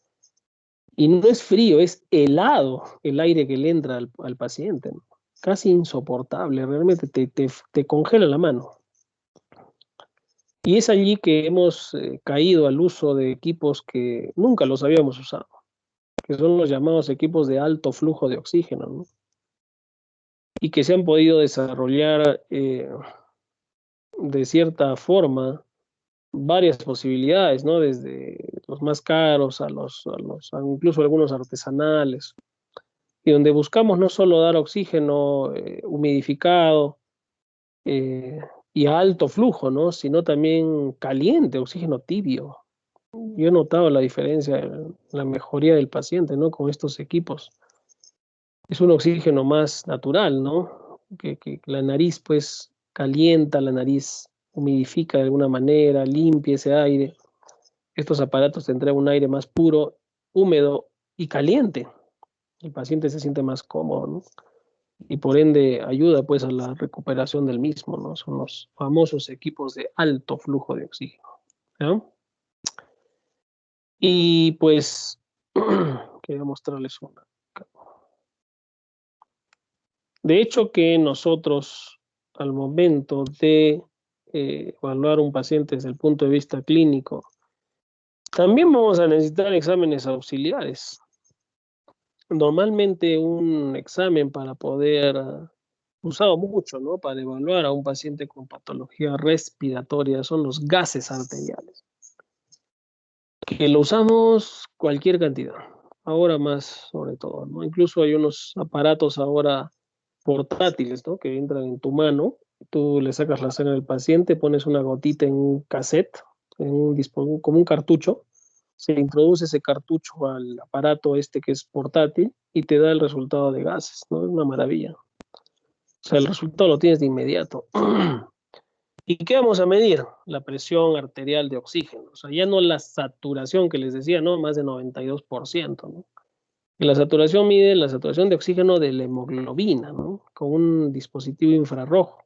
y no es frío, es helado el aire que le entra al paciente, ¿no? Casi insoportable, realmente te congela la mano. Y es allí que hemos caído al uso de equipos que nunca los habíamos usado, que son los llamados equipos de alto flujo de oxígeno, ¿no? Y que se han podido desarrollar de cierta forma varias posibilidades, ¿no? Desde los más caros a incluso algunos artesanales, y donde buscamos no solo dar oxígeno humidificado eh, y a alto flujo, ¿no? Sino también caliente, oxígeno tibio. Yo he notado la diferencia en la mejoría del paciente, ¿no? Con estos equipos. Es un oxígeno más natural, ¿no? Que la nariz, pues, calienta la nariz, humidifica de alguna manera, limpia ese aire. Estos aparatos te entregan un aire más puro, húmedo y caliente. El paciente se siente más cómodo, ¿no? y por ende ayuda pues a la recuperación del mismo, ¿no? Son los famosos equipos de alto flujo de oxígeno, ¿no? Y pues quería mostrarles una. De hecho que nosotros al momento de evaluar un paciente desde el punto de vista clínico, también vamos a necesitar exámenes auxiliares. Normalmente un examen para poder, usado mucho, ¿no? Para evaluar a un paciente con patología respiratoria son los gases arteriales, que lo usamos cualquier cantidad, ahora más sobre todo, ¿no? Incluso hay unos aparatos ahora portátiles, ¿no? Que entran en tu mano, tú le sacas la sangre al paciente, pones una gotita en un cassette, como un cartucho, se introduce ese cartucho al aparato este que es portátil y te da el resultado de gases, ¿no? Es una maravilla. O sea, el resultado lo tienes de inmediato. ¿Y qué vamos a medir? La presión arterial de oxígeno. O sea, ya no la saturación que les decía, ¿no? Más de 92%, ¿no? Y la saturación mide la saturación de oxígeno de la hemoglobina, ¿no? Con un dispositivo infrarrojo.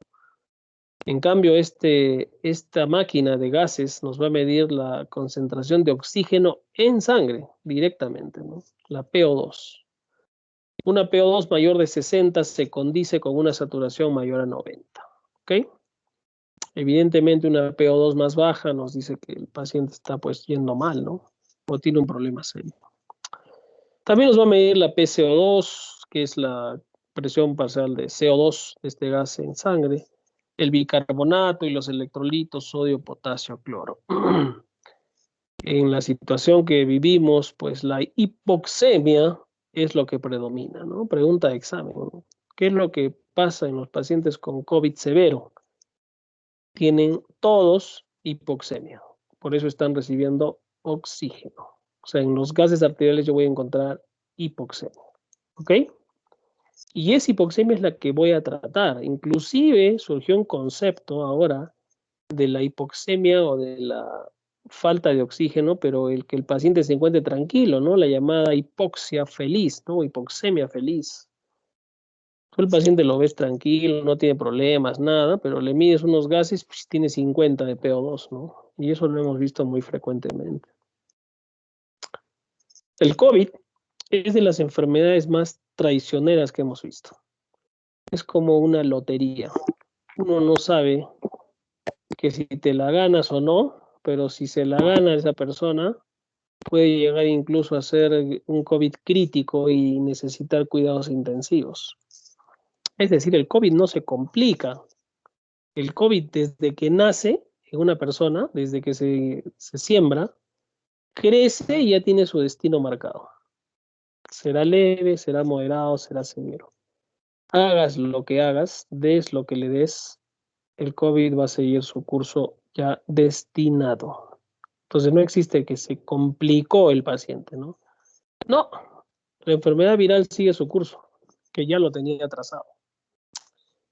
En cambio, esta máquina de gases nos va a medir la concentración de oxígeno en sangre directamente, ¿no? La PO2. Una PO2 mayor de 60 se condice con una saturación mayor a 90. ¿Ok? Evidentemente, una PO2 más baja nos dice que el paciente está pues yendo mal, ¿no? O tiene un problema serio. También nos va a medir la PCO2, que es la presión parcial de CO2, de este gas en sangre, el bicarbonato y los electrolitos, sodio, potasio, cloro. En la situación que vivimos, pues la hipoxemia es lo que predomina, ¿no? Pregunta de examen, ¿no? ¿Qué es lo que pasa en los pacientes con COVID severo? Tienen todos hipoxemia, por eso están recibiendo oxígeno. O sea, en los gases arteriales yo voy a encontrar hipoxemia, ¿ok? Y esa hipoxemia es la que voy a tratar. Inclusive surgió un concepto ahora de la hipoxemia o de la falta de oxígeno, pero el que el paciente se encuentre tranquilo, ¿no? La llamada hipoxia feliz, ¿no? Hipoxemia feliz. Tú el paciente lo ves tranquilo, no tiene problemas, nada, pero le mides unos gases, pues tiene 50 de PO2, ¿no? Y eso lo hemos visto muy frecuentemente. El COVID es de las enfermedades más traicioneras que hemos visto. Es como una lotería. Uno no sabe que si te la ganas o no, pero si se la gana esa persona, puede llegar incluso a ser un COVID crítico y necesitar cuidados intensivos. Es decir, el COVID no se complica. El COVID desde que nace en una persona, desde que se siembra, crece y ya tiene su destino marcado. Será leve, será moderado, será severo. Hagas lo que hagas, des lo que le des, el COVID va a seguir su curso ya destinado. Entonces no existe que se complicó el paciente, ¿no? No, la enfermedad viral sigue su curso, que ya lo tenía trazado.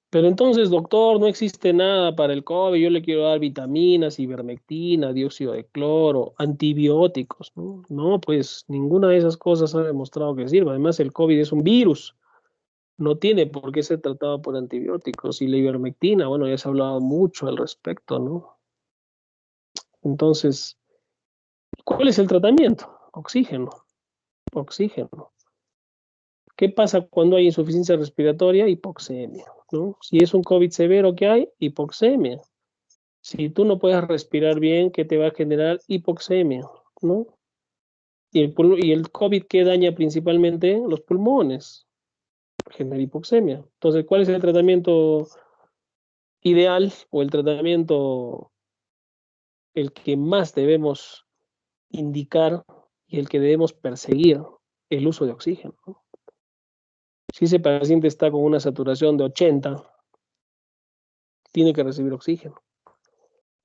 Pero entonces, doctor, no existe nada para el COVID, yo le quiero dar vitaminas, ivermectina, dióxido de cloro, antibióticos, ¿no? No, pues ninguna de esas cosas ha demostrado que sirva. Además, el COVID es un virus, no tiene por qué ser tratado por antibióticos. Y la ivermectina, bueno, ya se ha hablado mucho al respecto, ¿no? Entonces, ¿cuál es el tratamiento? Oxígeno, oxígeno. ¿Qué pasa cuando hay insuficiencia respiratoria? Hipoxemia, ¿no? Si es un COVID severo, ¿qué hay? Hipoxemia. Si tú no puedes respirar bien, ¿qué te va a generar? Hipoxemia, ¿no? Y el COVID, ¿qué daña principalmente? Los pulmones, genera hipoxemia. Entonces, ¿cuál es el tratamiento ideal o el tratamiento el que más debemos indicar y el que debemos perseguir? El uso de oxígeno, ¿no? Si ese paciente está con una saturación de 80, tiene que recibir oxígeno.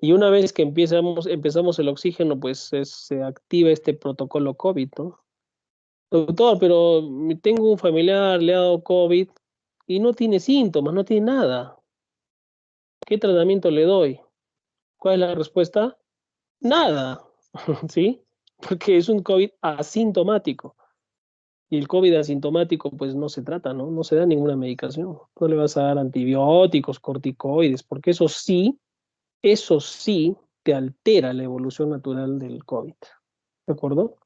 Y una vez que empezamos el oxígeno, pues se activa este protocolo COVID, ¿no? Doctor, pero tengo un familiar, le ha dado COVID y no tiene síntomas, no tiene nada. ¿Qué tratamiento le doy? ¿Cuál es la respuesta? Nada, ¿sí? Porque es un COVID asintomático. Y el COVID asintomático, pues no se trata, ¿no? No se da ninguna medicación. No le vas a dar antibióticos, corticoides, porque eso sí te altera la evolución natural del COVID. ¿De acuerdo?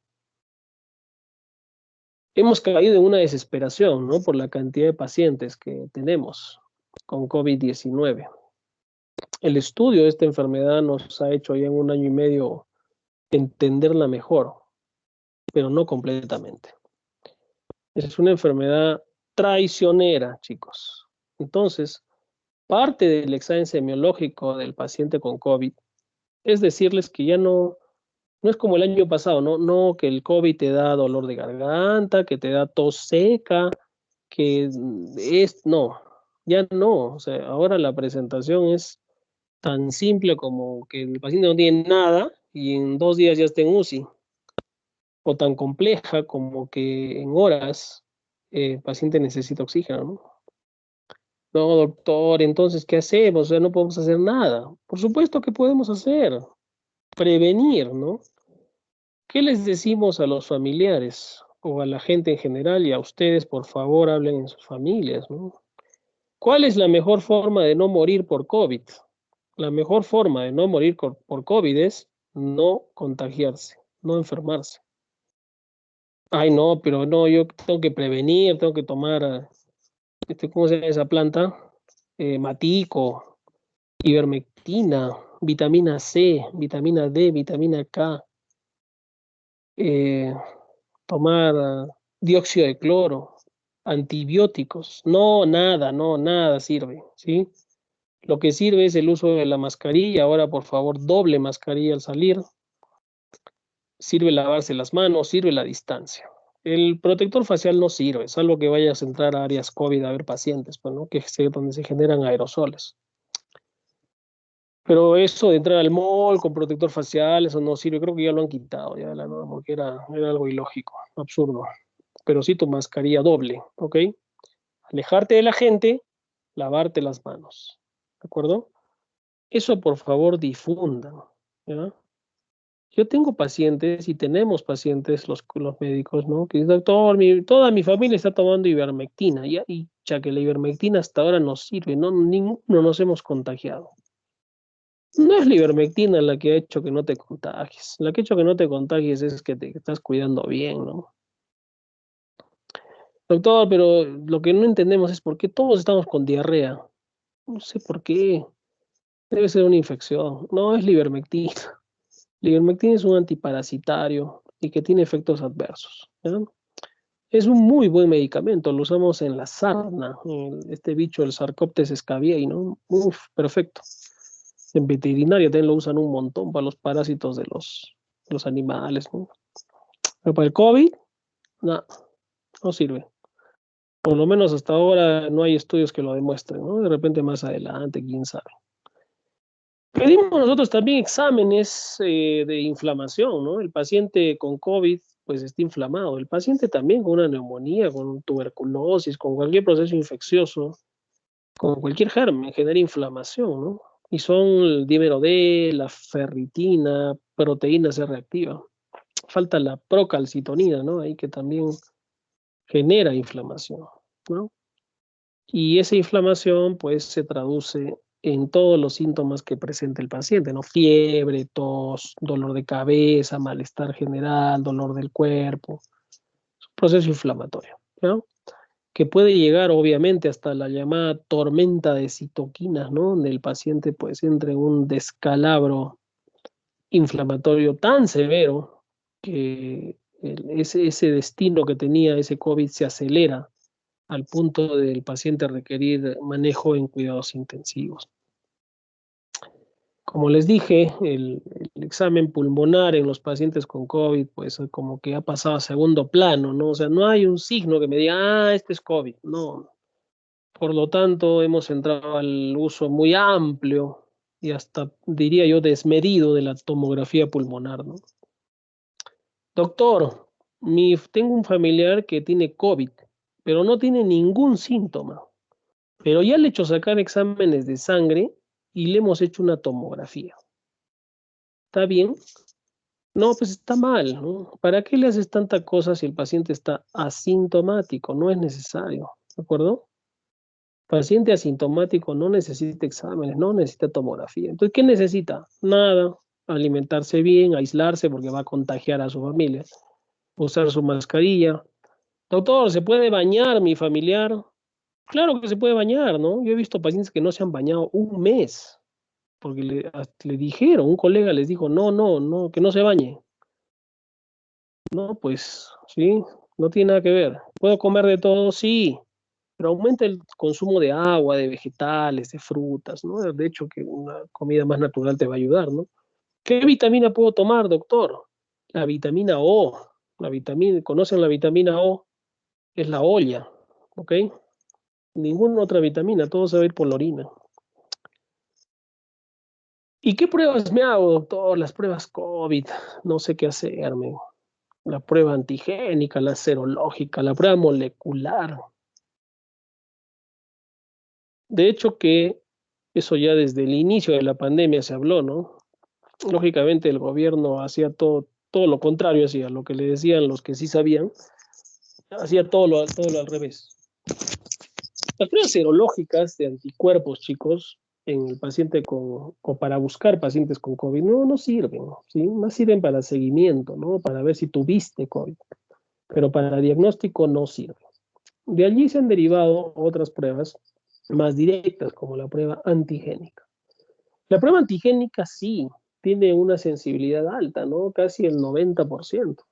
Hemos caído en una desesperación, ¿no? Por la cantidad de pacientes que tenemos con COVID-19. El estudio de esta enfermedad nos ha hecho ya en 1 año y medio entenderla mejor, pero no completamente. Es una enfermedad traicionera, chicos. Entonces, parte del examen semiológico del paciente con COVID es decirles que ya no es como el año pasado, ¿no? No, que el COVID te da dolor de garganta, que te da tos seca, no, ya no. O sea, ahora la presentación es tan simple como que el paciente no tiene nada y en 2 días ya está en UCI, o tan compleja como que en horas el paciente necesita oxígeno, ¿no? No, doctor, entonces, ¿qué hacemos? O sea, no podemos hacer nada. Por supuesto que podemos hacer, prevenir, ¿no? ¿Qué les decimos a los familiares o a la gente en general y a ustedes, por favor, hablen en sus familias, ¿no? ¿Cuál es la mejor forma de no morir por COVID? La mejor forma de no morir por COVID es no contagiarse, no enfermarse. Ay, no, pero no, yo tengo que prevenir, tengo que tomar, ¿cómo se llama esa planta? Matico, ivermectina, vitamina C, vitamina D, vitamina K, eh, tomar dióxido de cloro, antibióticos. No, nada, no, nada sirve, ¿sí? Lo que sirve es el uso de la mascarilla. Ahora, por favor, doble mascarilla al salir. Sirve lavarse las manos, sirve la distancia. El protector facial no sirve, salvo que vayas a entrar a áreas COVID a ver pacientes, pues, ¿no? Que es donde se generan aerosoles. Pero eso de entrar al mall con protector facial, eso no sirve. Creo que ya lo han quitado ya de la norma, porque era algo ilógico, absurdo. Pero sí tu mascarilla doble, ¿ok? Alejarte de la gente, lavarte las manos, ¿de acuerdo? Eso por favor difundan, ¿ya? Yo tengo pacientes y tenemos pacientes, los médicos, ¿no? Que dicen, doctor, toda mi familia está tomando ivermectina, y ya que la ivermectina hasta ahora nos sirve, no, ninguno nos hemos contagiado. No es la ivermectina la que ha hecho que no te contagies. La que ha hecho que no te contagies es que te estás cuidando bien, ¿no? Doctor, pero lo que no entendemos es por qué todos estamos con diarrea. No sé por qué. Debe ser una infección. No, es la ivermectina. La ivermectina es un antiparasitario y que tiene efectos adversos, ¿ya? Es un muy buen medicamento, lo usamos en la sarna, este bicho, el Sarcoptes scabiei, ¿no? Uf, perfecto. En veterinaria también lo usan un montón para los parásitos de los animales, ¿no? Pero para el COVID, no, no sirve. Por lo menos hasta ahora no hay estudios que lo demuestren, ¿no? De repente más adelante, quién sabe. Pedimos nosotros también exámenes de inflamación, ¿no? El paciente con COVID, pues está inflamado. El paciente también con una neumonía, con tuberculosis, con cualquier proceso infeccioso, con cualquier germen, genera inflamación, ¿no? Y son el dímero D, la ferritina, proteína C reactiva. Falta la procalcitonina, ¿no? Ahí que también genera inflamación, ¿no? Y esa inflamación pues se traduce en todos los síntomas que presenta el paciente, ¿no? Fiebre, tos, dolor de cabeza, malestar general, dolor del cuerpo, es un proceso inflamatorio, ¿no? Que puede llegar obviamente hasta la llamada tormenta de citoquinas, ¿no? Donde el paciente pues entra en un descalabro inflamatorio tan severo que ese destino que tenía ese COVID se acelera al punto del paciente requerir manejo en cuidados intensivos. Como les dije, el examen pulmonar en los pacientes con COVID, pues como que ha pasado a segundo plano, ¿no? O sea, no hay un signo que me diga, este es COVID, no. Por lo tanto, hemos entrado al uso muy amplio y hasta, diría yo, desmedido de la tomografía pulmonar, ¿no? Doctor, tengo un familiar que tiene COVID, pero no tiene ningún síntoma. Pero ya le he hecho sacar exámenes de sangre y le hemos hecho una tomografía. ¿Está bien? No, pues está mal, ¿no? ¿Para qué le haces tanta cosa si el paciente está asintomático? No es necesario, ¿de acuerdo? Paciente asintomático no necesita exámenes, no necesita tomografía. Entonces, ¿qué necesita? Nada. Alimentarse bien, aislarse porque va a contagiar a su familia, usar su mascarilla. Doctor, ¿se puede bañar mi familiar? Claro que se puede bañar, ¿no? Yo he visto pacientes que no se han bañado un mes porque le dijeron, un colega les dijo, no, no, no, que no se bañe. No, pues sí, no tiene nada que ver. ¿Puedo comer de todo? Sí, pero aumenta el consumo de agua, de vegetales, de frutas, ¿no? De hecho, que una comida más natural te va a ayudar, ¿no? ¿Qué vitamina puedo tomar, doctor? La vitamina O. ¿Conocen la vitamina O? Es la olla, ¿ok? Ninguna otra vitamina, todo se va a ir por la orina. ¿Y qué pruebas me hago, doctor? Las pruebas COVID, no sé qué hacerme. La prueba antigénica, la serológica, la prueba molecular. De hecho que eso ya desde el inicio de la pandemia se habló, ¿no? Lógicamente el gobierno hacía todo lo contrario, hacía lo que le decían los que sí sabían, hacía todo lo al revés. Las pruebas serológicas de anticuerpos, chicos, en el paciente o para buscar pacientes con COVID, no sirven, ¿sí? Más sirven para seguimiento, ¿no? Para ver si tuviste COVID, pero para diagnóstico no sirve. De allí se han derivado otras pruebas más directas, como la prueba antigénica. La prueba antigénica sí tiene una sensibilidad alta, ¿no? Casi el 90%.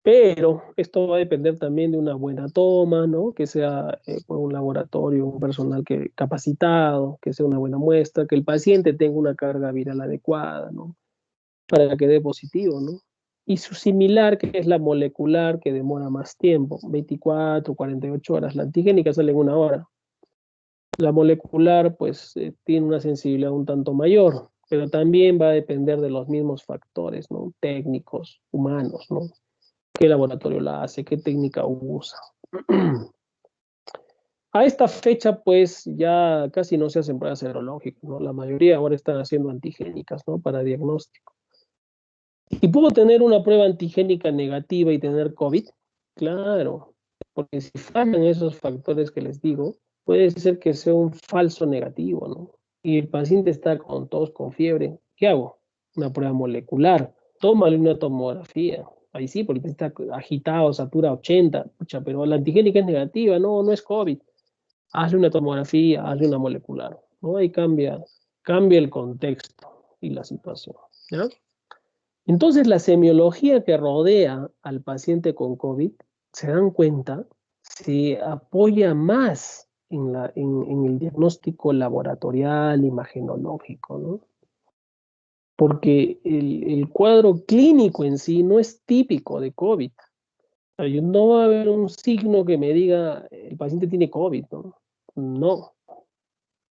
Pero esto va a depender también de una buena toma, ¿no? Que sea por un laboratorio, un personal capacitado, que sea una buena muestra, que el paciente tenga una carga viral adecuada, ¿no? Para que dé positivo, ¿no? Y su similar, que es la molecular, que demora más tiempo, 24, 48 horas. La antigénica sale en una hora. La molecular, pues, tiene una sensibilidad un tanto mayor, pero también va a depender de los mismos factores, ¿no? Técnicos, humanos, ¿no? ¿Qué laboratorio la hace? ¿Qué técnica usa? A esta fecha, pues, ya casi no se hacen pruebas serológicas, ¿no? La mayoría ahora están haciendo antigénicas, ¿no? Para diagnóstico. ¿Y puedo tener una prueba antigénica negativa y tener COVID? Claro, porque si fallan esos factores que les digo, puede ser que sea un falso negativo, ¿no? Y el paciente está con tos, con fiebre. ¿Qué hago? Una prueba molecular. Tómale una tomografía. Ahí sí, porque está agitado, satura 80. Pucha, pero la antigénica es negativa, no es COVID. Hazle una tomografía, hazle una molecular. ¿No? Ahí cambia el contexto y la situación. ¿Ya? Entonces, la semiología que rodea al paciente con COVID, se dan cuenta, se apoya más en el diagnóstico laboratorial, imagenológico, ¿no? Porque el cuadro clínico en sí no es típico de COVID. O sea, no va a haber un signo que me diga el paciente tiene COVID, ¿no? No.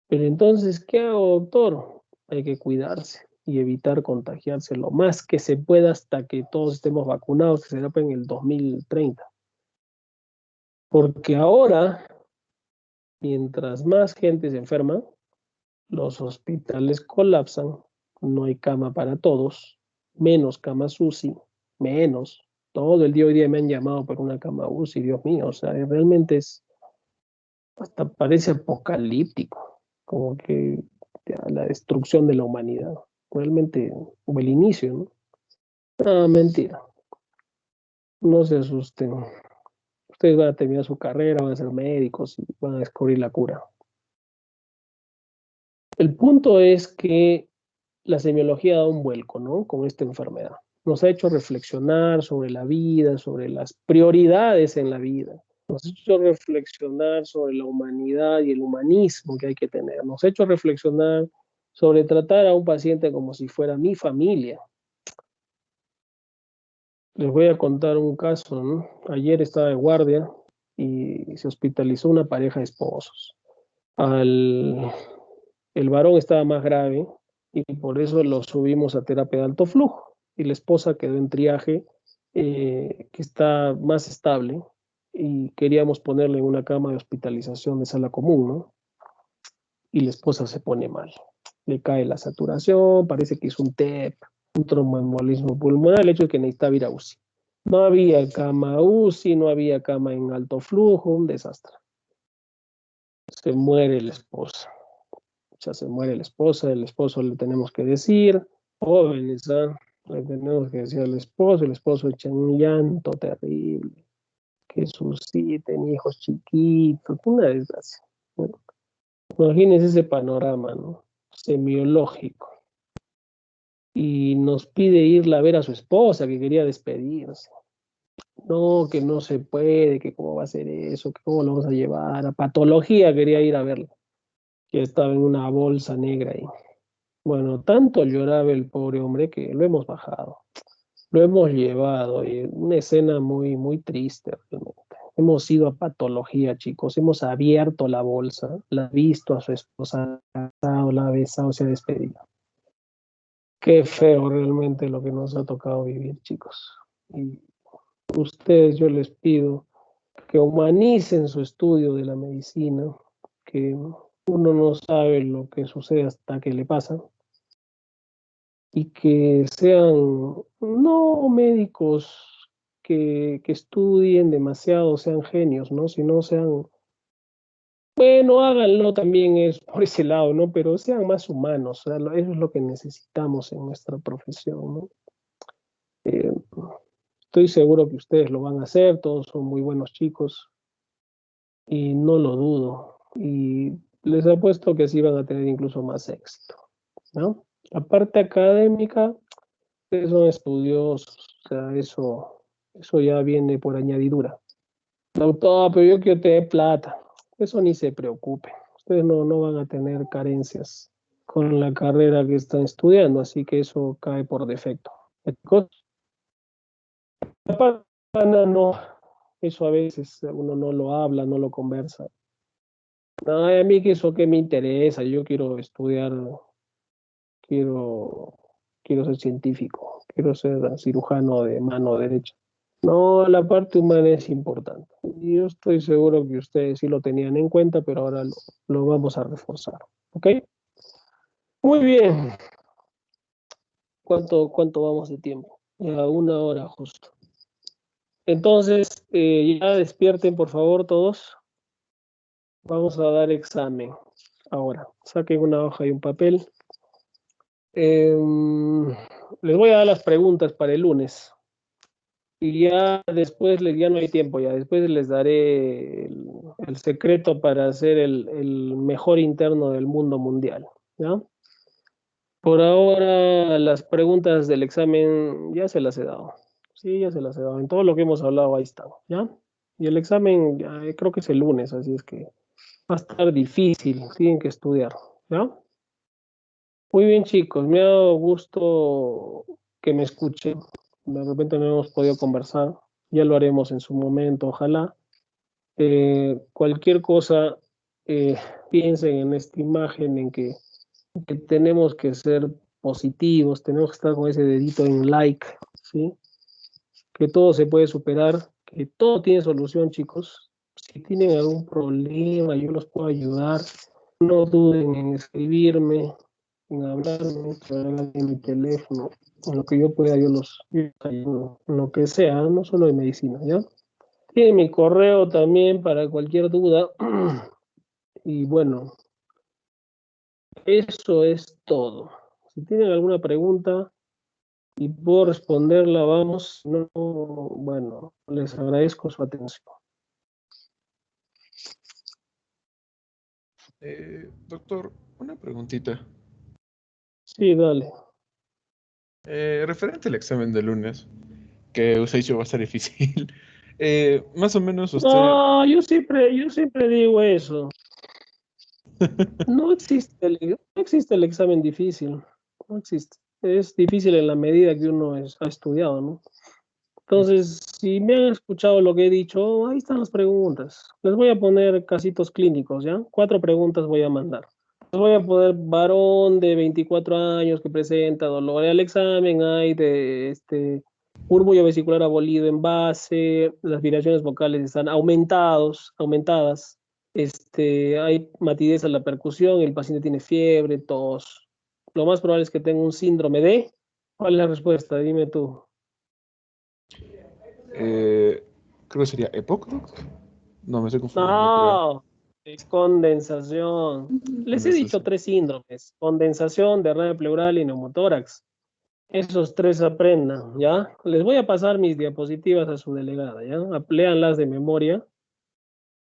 Pero entonces, ¿qué hago, doctor? Hay que cuidarse y evitar contagiarse lo más que se pueda hasta que todos estemos vacunados, que será en el 2030. Porque ahora, mientras más gente se enferma, los hospitales colapsan, no hay cama para todos, menos camas UCI, menos. Todo el día hoy día me han llamado por una cama UCI, Dios mío, o sea, realmente hasta parece apocalíptico, como que la destrucción de la humanidad, realmente, o el inicio, ¿no? Ah, mentira, no se asusten. Ustedes van a terminar su carrera, van a ser médicos y van a descubrir la cura. El punto es que la semiología da un vuelco, ¿no? Con esta enfermedad. Nos ha hecho reflexionar sobre la vida, sobre las prioridades en la vida. Nos ha hecho reflexionar sobre la humanidad y el humanismo que hay que tener. Nos ha hecho reflexionar sobre tratar a un paciente como si fuera mi familia. Les voy a contar un caso, ¿no? Ayer estaba de guardia y se hospitalizó una pareja de esposos. Al, el varón estaba más grave y por eso lo subimos a terapia de alto flujo. Y la esposa quedó en triaje, que está más estable, y queríamos ponerle en una cama de hospitalización de sala común, ¿no? Y la esposa se pone mal. Le cae la saturación, parece que es un TEP. un tromboembolismo pulmonar, el hecho de que necesitaba ir a UCI. No había cama UCI, no había cama en alto flujo, un desastre. Se muere la esposa. Ya se muere la esposa, el esposo le tenemos que decir, jóvenes, ¿ah? Le tenemos que decir al esposo, el esposo echa un llanto terrible, que susciten hijos chiquitos, una desgracia. ¿No? Imagínense ese panorama, ¿no? Semiológico. Y nos pide irla a ver a su esposa, que quería despedirse. No, que no se puede, que cómo va a ser eso, que cómo lo vamos a llevar. A patología quería ir a verla, que estaba en una bolsa negra ahí. Bueno, tanto lloraba el pobre hombre que lo hemos bajado, lo hemos llevado, y una escena muy, muy triste realmente. Hemos ido a patología, chicos, hemos abierto la bolsa, la ha visto a su esposa, la ha besado, se ha despedido. Qué feo realmente lo que nos ha tocado vivir, chicos. Y ustedes, yo les pido que humanicen su estudio de la medicina, que uno no sabe lo que sucede hasta que le pasa, y que sean no médicos que estudien demasiado, sean genios, ¿no? Sino sean, bueno, háganlo también es por ese lado, ¿no? Pero sean más humanos, o sea, eso es lo que necesitamos en nuestra profesión, ¿no? Eh, Estoy seguro que ustedes lo van a hacer, todos son muy buenos chicos y no lo dudo. Y les apuesto que sí van a tener incluso más éxito, ¿no? La parte académica, ustedes son estudiosos, o sea, eso ya viene por añadidura. Doctor, pero yo quiero tener plata. Eso ni se preocupen. Ustedes no van a tener carencias con la carrera que están estudiando, así que eso cae por defecto. La parte no, eso a veces uno no lo habla, no lo conversa. No, a mí que eso que me interesa, yo quiero estudiar, quiero, quiero ser científico, quiero ser cirujano de mano derecha. No, la parte humana es importante. Y yo estoy seguro que ustedes sí lo tenían en cuenta, pero ahora lo vamos a reforzar. ¿Ok? Muy bien. ¿Cuánto vamos de tiempo? Ya 1 hora justo. Entonces, ya despierten, por favor, todos. Vamos a dar examen. Ahora, saquen una hoja y un papel. Les voy a dar las preguntas para el lunes. Y ya después, ya no hay tiempo, ya después les daré el secreto para ser el mejor interno del mundo mundial, ¿ya? Por ahora, las preguntas del examen ya se las he dado. Sí, ya se las he dado. En todo lo que hemos hablado, ahí están, ¿ya? Y el examen, ya, creo que es el lunes, así es que va a estar difícil, tienen que estudiar, ¿ya? Muy bien, chicos, me ha dado gusto que me escuchen. De repente no hemos podido conversar, ya lo haremos en su momento, ojalá. Cualquier cosa, piensen en esta imagen, en que tenemos que ser positivos, tenemos que estar con ese dedito en like, ¿sí? Que todo se puede superar, que todo tiene solución, chicos. Si tienen algún problema, yo los puedo ayudar. No duden en escribirme, en hablarme, en mi teléfono, en lo que yo pueda, yo ayudo, en lo que sea, no solo de medicina, ¿ya? Tiene mi correo también para cualquier duda. Y bueno, eso es todo. Si tienen alguna pregunta y puedo responderla, vamos. No, bueno, les agradezco su atención. Doctor, una preguntita. Sí, dale. Referente al examen de lunes, que usted ha dicho va a estar difícil. Más o menos usted. No, yo siempre digo eso. No existe el examen difícil. No existe. Es difícil en la medida que uno ha estudiado, ¿no? Entonces, si me han escuchado lo que he dicho, ahí están las preguntas. Les voy a poner casitos clínicos, ¿ya? 4 preguntas voy a mandar. Les voy a poner varón de 24 años que presenta dolor al examen, hay de murmullo vesicular abolido en base, las vibraciones vocales están aumentadas, hay matidez a la percusión, el paciente tiene fiebre, tos. Lo más probable es que tenga un síndrome de ¿Cuál es la respuesta? Dime tú. Creo que sería EPOC, ¿no? No, me estoy confundiendo, creo. No, es condensación. Les he dicho Condensación. 3 síndromes: condensación, derrame pleural y neumotórax. Esos 3 aprendan, ¿ya? Les voy a pasar mis diapositivas a su delegada, ¿ya? Léanlas de memoria,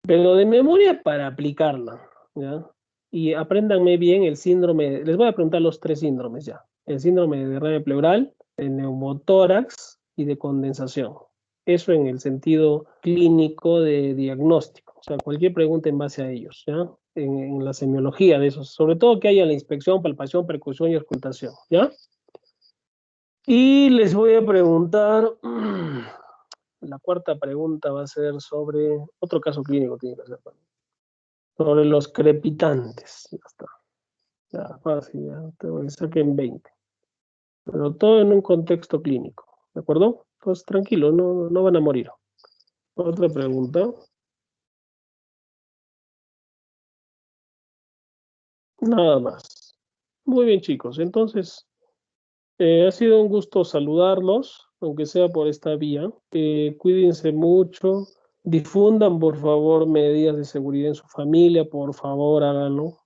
pero de memoria para aplicarla, ¿ya? Y apréndanme bien el síndrome. Les voy a preguntar los 3 síndromes, ya. El síndrome de derrame pleural, de neumotórax y de condensación. Eso en el sentido clínico de diagnóstico. O sea, cualquier pregunta en base a ellos, ¿ya? En la semiología de esos. Sobre todo que haya la inspección, palpación, percusión y auscultación, ¿ya? Y les voy a preguntar, la cuarta pregunta va a ser sobre otro caso clínico, tiene que ser, sobre los crepitantes. Ya está. Ya, fácil, ya. Te voy a saquen 20. Pero todo en un contexto clínico. ¿De acuerdo? Pues tranquilo, no van a morir. Otra pregunta. Nada más. Muy bien, chicos. Entonces, ha sido un gusto saludarlos, aunque sea por esta vía. Cuídense mucho. Difundan, por favor, medidas de seguridad en su familia. Por favor, háganlo.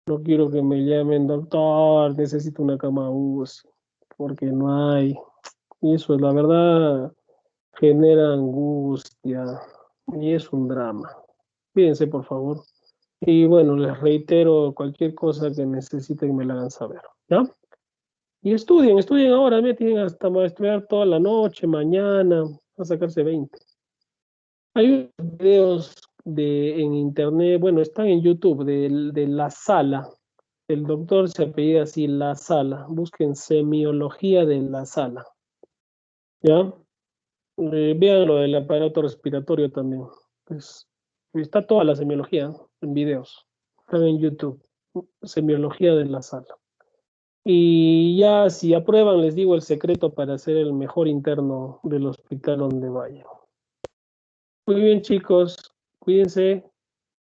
No quiero que me llamen, doctor, necesito una cama UCI, porque no hay. Y eso, la verdad, genera angustia y es un drama. Cuídense, por favor. Y bueno, les reitero, cualquier cosa que necesiten me la hagan saber, ¿ya? Y estudien ahora, me tienen hasta estudiar toda la noche, mañana, a sacarse 20. Hay videos en internet, bueno, están en YouTube, de La Sala. El doctor se apellida así, La Sala. Busquen semiología de La Sala, ¿ya? Vean lo del aparato respiratorio también. Pues, está toda la semiología, ¿no?, en videos. Están en YouTube. Semiología de La Sala. Y ya si aprueban, les digo el secreto para ser el mejor interno del hospital donde vayan. Muy bien, chicos. Cuídense.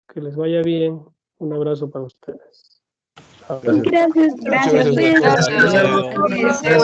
Que les vaya bien. Un abrazo para ustedes. Chao. Gracias. Gracias, Muchas gracias, gracias, doctor. doctor. Hasta Gracias. luego. Hasta luego.